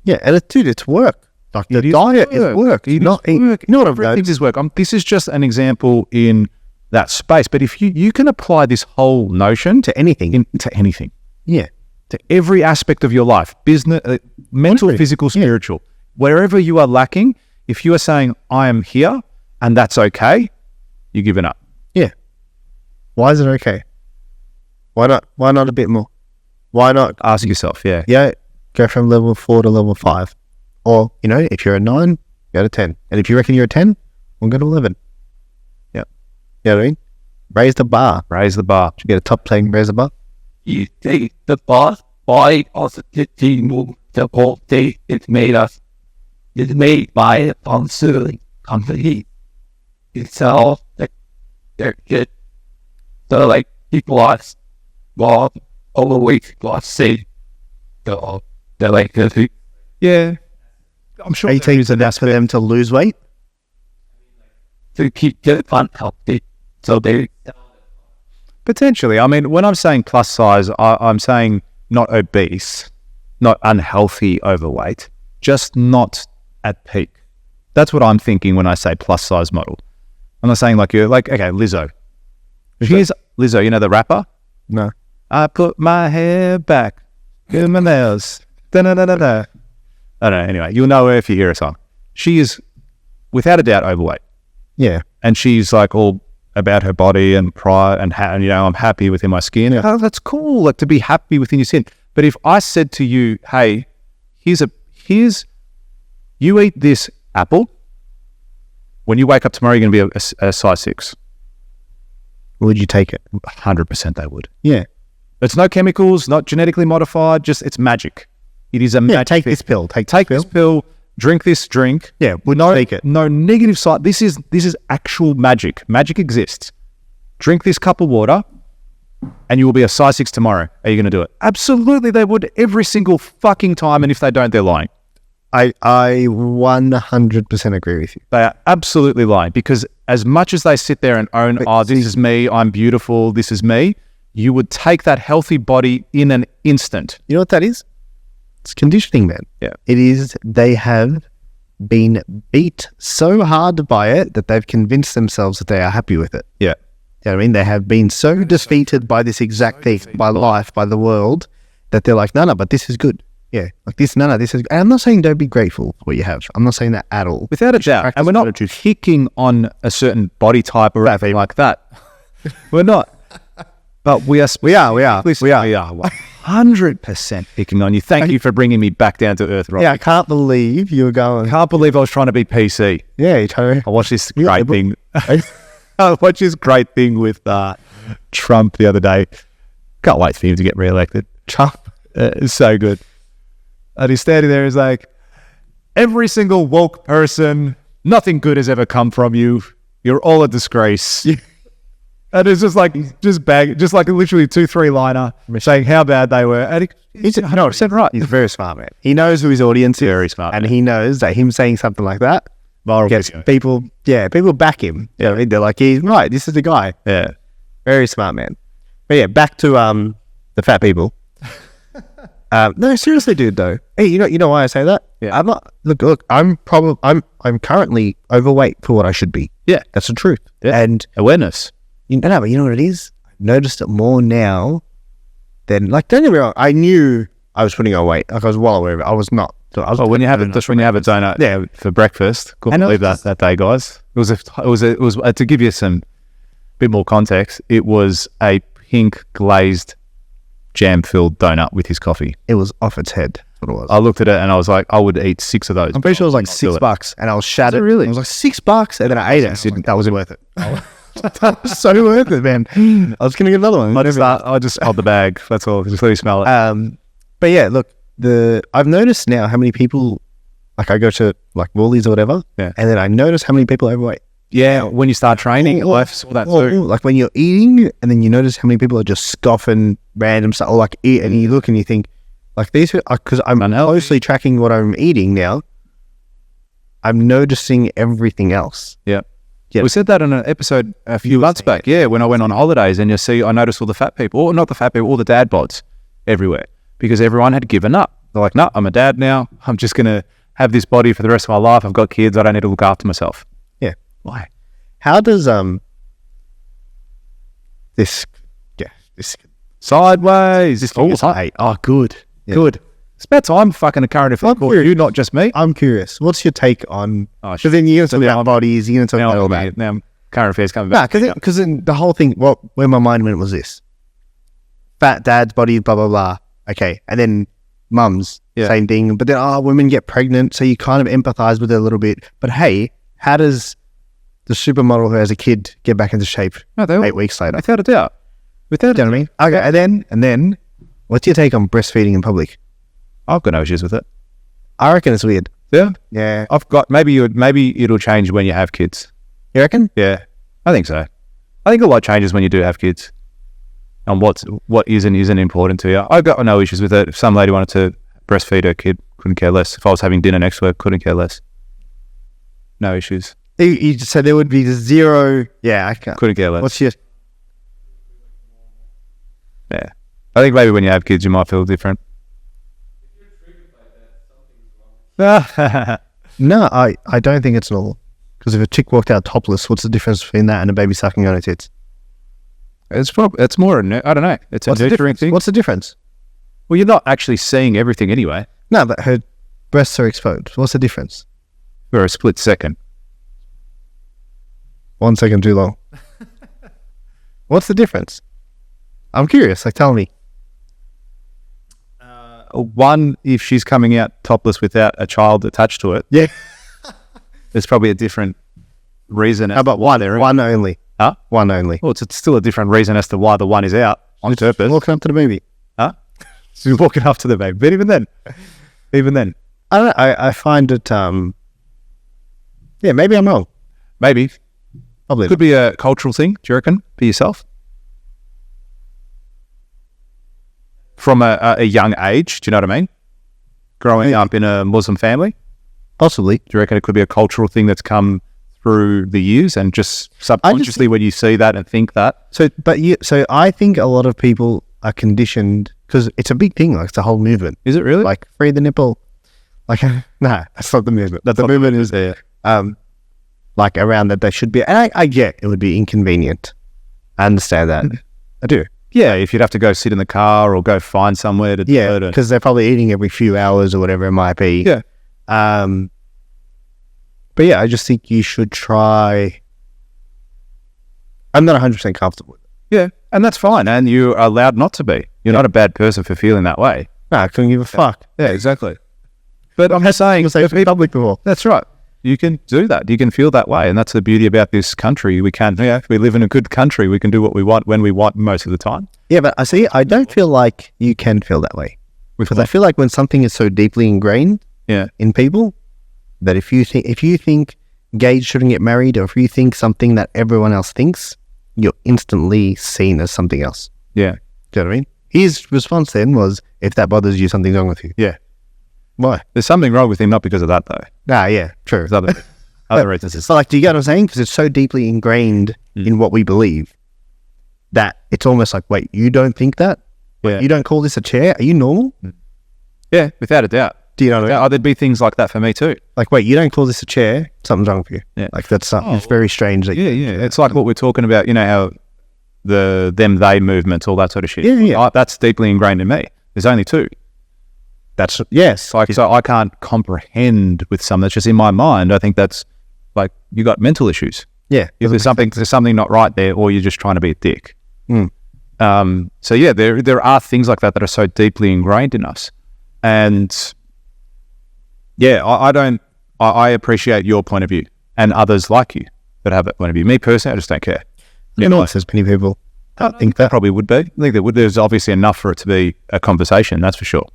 Yeah, and it's work. Like the diet is work. You know what everything is work. This is just an example in that space. But if you can apply this whole notion to anything, yeah, to every aspect of your life, business, mental, physical, spiritual, wherever you are lacking, if you are saying I am here and that's okay, you're giving up. Yeah. Why is it okay? Why not? Why not a bit more? Why not ask yourself? Yeah. Yeah. Go from level 4 to level 5. Or, if you're a 9, go to 10. And if you reckon you're a 10, we'll go to 11. Yeah. You know what I mean? Raise the bar. Raise the bar. Should get a top playing raise the bar. You take the bar by also the team the whole day it's made by a pharmaceutical company. It's all they're good. So like people are overweight, people are sick. They're like yeah. I'm sure there is an aspect for them to lose weight. To keep their fun healthy. So they potentially. I mean, when I'm saying plus size, I'm saying not obese, not unhealthy overweight, just not at peak. That's what I'm thinking when I say plus size model. I'm not saying okay, Lizzo. Here's Lizzo, the rapper? No. I put my hair back, get my nails. Da-da-da-da-da. I don't know. Anyway, you'll know her if you hear a song. She is, without a doubt, overweight. Yeah. And she's like all about her body and pride and I'm happy within my skin. Oh, that's cool, to be happy within your skin. But if I said to you, hey, you eat this apple, when you wake up tomorrow, you're going to be a size 6. Would you take it? 100% they would. Yeah. It's no chemicals, not genetically modified, just it's magic. It is a magic. Take this pill. Take this pill. Drink this drink. Yeah, would take it. No negative side. This is actual magic. Magic exists. Drink this cup of water, and you will be a size 6 tomorrow. Are you going to do it? Absolutely, they would every single fucking time. And if they don't, they're lying. I 100% agree with you. They are absolutely lying because as much as they sit there and own, this is me, I'm beautiful, this is me, you would take that healthy body in an instant. You know what that is? It's conditioning, man. Yeah. It is, they have been beat so hard by it that they've convinced themselves that they are happy with it. Yeah. You know what I mean? They have been so defeated by this exact thing, by life, by the world, that they're like, no, but this is good. Yeah. Like this, this is, and I'm not saying don't be grateful for what you have. I'm not saying that at all. Without a doubt. And we're not picking on a certain body type or anything like that. We're not. But we are 100% picking on you. Thank you for bringing me back down to earth, Rob. Yeah, I can't believe you were going. I can't believe I was trying to be PC. Yeah, you totally. I watched this great thing. I watched this great thing with Trump the other day. Can't wait for him to get re-elected. Trump is so good. And he's standing there, he's like, every single woke person, nothing good has ever come from you. You're all a disgrace. And it's just like, just like a literally 2-3 liner saying how bad they were. And he's 100% right. He's very smart, man. He knows who his audience is. Very smart. And he knows that him saying something like that gets people back him. You know what I mean? They're like, he's right. This is the guy. Yeah. Very smart, man. But yeah, back to the fat people. No, seriously, dude, though. Hey, you know why I say that? Yeah. I'm not, look, I'm currently overweight for what I should be. Yeah. That's the truth. Yeah. And awareness. But you know what it is? I've noticed it more now than, don't get me wrong, I knew I was putting on weight. I was well aware of it. I was not. So when you have a donut for breakfast, couldn't believe that day, guys. It was to give you some bit more context, it was a pink glazed jam-filled donut with his coffee. It was off its head. That's what it was. I looked at it and I was like, I would eat 6 of those. I'm pretty sure it was like $6 and I was shattered. Really? I was like $6 and then I ate it. That wasn't worth it. That was so worth it, man. I was going to get another one. I just held the bag. That's all. Just let me smell it. But yeah, look, I've noticed now how many people, I go to Woolies or whatever, yeah, and then I notice how many people are overweight. Yeah, when you start training, I saw that too. Like when you're eating and then you notice how many people are just scoffing random stuff, or like eat, and you look and you think, like these, because I'm closely tracking what I'm eating now, I'm noticing everything else. Yeah. We said that in an episode a few months back. Yeah, when I went on holidays, and I noticed all the fat people, or not the fat people, all the dad bods everywhere, because everyone had given up. They're like, no, I'm a dad now. I'm just going to have this body for the rest of my life. I've got kids. I don't need to look after myself. Yeah. Why? How does this sideways? This good. Yeah. Good. It's about time fucking a current affair called you, not just me. I'm curious. What's your take on? Because then you're going to talk about bodies. You're going to talk about all that. Now current affairs coming back. Because the whole thing, where my mind went was this: fat dad's body, blah blah blah. Okay, and then mums, same thing. But then women get pregnant, so you kind of empathize with it a little bit. But hey, how does the supermodel who has a kid get back into shape 8 weeks later? Without a doubt. Without a doubt. You know what I mean? Okay, and then, what's your take on breastfeeding in public? I've got no issues with it. I reckon it's weird. Yeah. I've got maybe it'll change when you have kids. You reckon? Yeah, I think so. I think a lot changes when you do have kids, and what is and isn't important to you. I've got no issues with it. If some lady wanted to breastfeed her kid, couldn't care less. If I was having dinner next week, couldn't care less. No issues. You just said there would be zero. Yeah, I can't. Couldn't care less. What's your? Yeah, I think maybe when you have kids, you might feel different. No, I don't think it's normal. Because if a chick walked out topless, what's the difference between that and a baby sucking on her tits? It's more. I don't know. It's a nurturing thing. What's the difference? Well, you're not actually seeing everything anyway. No, but her breasts are exposed. What's the difference? For a split second. 1 second too long. What's the difference? I'm curious. Like, tell me. One, if she's coming out topless without a child attached to it, there's probably a different reason. How about one? One only. Huh? One only. Well, it's still a different reason as to why the one is out on purpose. Walking up to the baby. Huh? She's walking up to the baby. But even then, I don't know. I find it. Maybe I'm wrong. Maybe. Probably. Could be a cultural thing. Do you reckon for yourself? From a young age, do you know what I mean? Growing up in a Muslim family? Possibly. Do you reckon it could be a cultural thing that's come through the years and just subconsciously when you see that and think that? So I think a lot of people are conditioned, because it's a big thing, like it's a whole movement. Is it really? Like, free the nipple. Like, nah, that's not the movement. The movement is like around that they should be. And I get it would be inconvenient. I understand that. I do. Yeah, if you'd have to go sit in the car or go find somewhere to do it. Because they're probably eating every few hours or whatever it might be. Yeah. But yeah, I just think you should try. I'm not 100% comfortable with it. Yeah, and that's fine. And you're allowed not to be. You're not a bad person for feeling that way. No, I couldn't give a fuck. Yeah, exactly. But I'm just saying, public before. That's right. You can do that. You can feel that way. And that's the beauty about this country. We live in a good country. We can do what we want when we want most of the time. Yeah, but I don't feel like you can feel that way. Because I feel like when something is so deeply ingrained in people, that if you think gays shouldn't get married, or if you think something that everyone else thinks, you're instantly seen as something else. Yeah. Do you know what I mean? His response then was, if that bothers you, something's wrong with you. Yeah. Why? There's something wrong with him, not because of that, though. Nah, yeah, true. There's other reasons. So, like, do you get what I'm saying? Because it's so deeply ingrained in what we believe that it's almost like, wait, you don't think that? Wait, you don't call this a chair? Are you normal? Yeah, without a doubt. Do you know what I mean? There'd be things like that for me too. Like, wait, you don't call this a chair? Something's wrong with you. Yeah. Like, that's something. It's very strange. That It's like what we're talking about, you know, how the them-they movements, all that sort of shit. Yeah. That's deeply ingrained in me. There's only two. Yes. Like, so I can't comprehend with something that's just in my mind. I think that's like, you got mental issues. Yeah. If there's something not right there, or you're just trying to be a dick. So yeah, there are things like that are so deeply ingrained in us. And yeah, I appreciate your point of view and others like you that have that point of view. Me personally, I just don't care. There's many people that think that. Probably would be. I think there's obviously enough for it to be a conversation, that's for sure.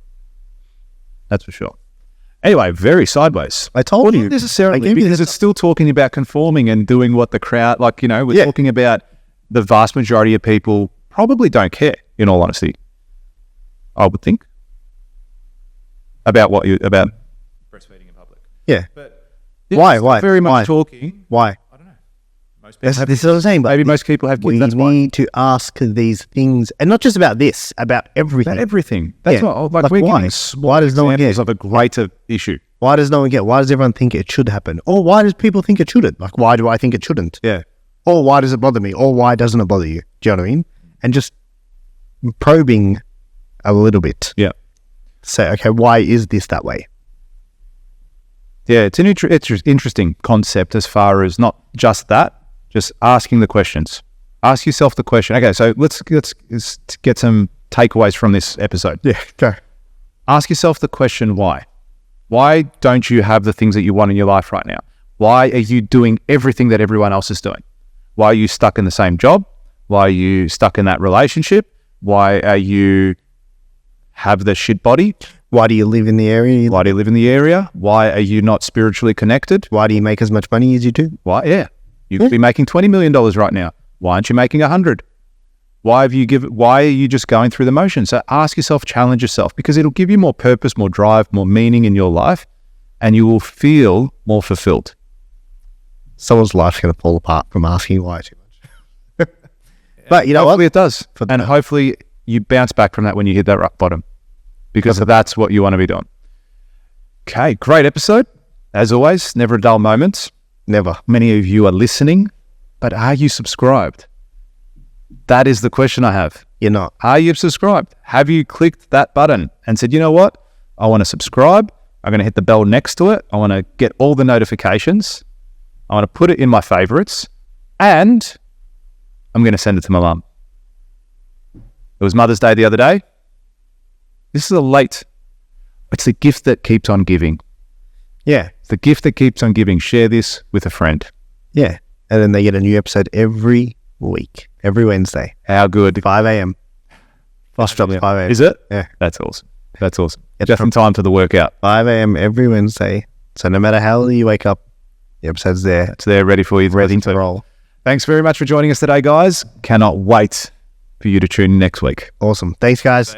Anyway, very sideways. I told you. Not necessarily, I gave you because it's still talking about conforming and doing what the crowd, like, we're talking about the vast majority of people probably don't care, in all honesty. I would think. About about breastfeeding in public. Yeah. But Why? Very much Why? talking. Why? I don't know. Most people This is what I'm saying. But maybe most people have kids. we That's why. need to ask these things, and not just about this, about everything. About everything. That's what, Like we're why? giving small Why does no one examples get? of a greater issue. Why does no one get? Why does everyone think it should happen? Or why does people think it shouldn't? Like, why do I think it shouldn't? Yeah. Or why does it bother me? Or why doesn't it bother you? Do you know what I mean? And just probing a little bit. Yeah. Say, okay, why is this that way? Yeah, it's an interesting concept as far as not just that, just asking the questions. Ask yourself the question. Okay, so let's get some takeaways from this episode. Yeah, go. Ask yourself the question, why? Why don't you have the things that you want in your life right now? Why are you doing everything that everyone else is doing? Why are you stuck in the same job? Why are you stuck in that relationship? Why are you have the shit body? Why do you live in the area? Why do you live in the area? Why are you not spiritually connected? Why do you make as much money as you do? Why? Yeah. You could be making $20 million right now. Why aren't you making 100? Why are you just going through the motions? So ask yourself, challenge yourself, because it'll give you more purpose, more drive, more meaning in your life, and you will feel more fulfilled. Someone's life's going to fall apart from asking why too much. But you know Hopefully what? it does. And hopefully you bounce back from that when you hit that rock bottom, because that's what you want to be doing. Okay, great episode. As always, never a dull moment. Never. Many of you are listening, but are you subscribed? That is the question I have. You're not. Are you subscribed? Have you clicked that button and said, you know what? I want to subscribe. I'm going to hit the bell next to it. I want to get all the notifications. I want to put it in my favorites. And I'm going to send it to my mum. It was Mother's Day the other day. This is it's the gift that keeps on giving. Yeah. It's the gift that keeps on giving. Share this with a friend. Yeah. And then they get a new episode every week, every Wednesday. How good. 5 a.m. Flash drops 5 a.m. Is it? Yeah. That's awesome. That's awesome. Just in time for the workout. 5 a.m. every Wednesday. So no matter how early you wake up, the episode's there. It's there ready for you. Ready to roll. Thanks very much for joining us today, guys. Cannot wait for you to tune in next week. Awesome. Thanks, guys.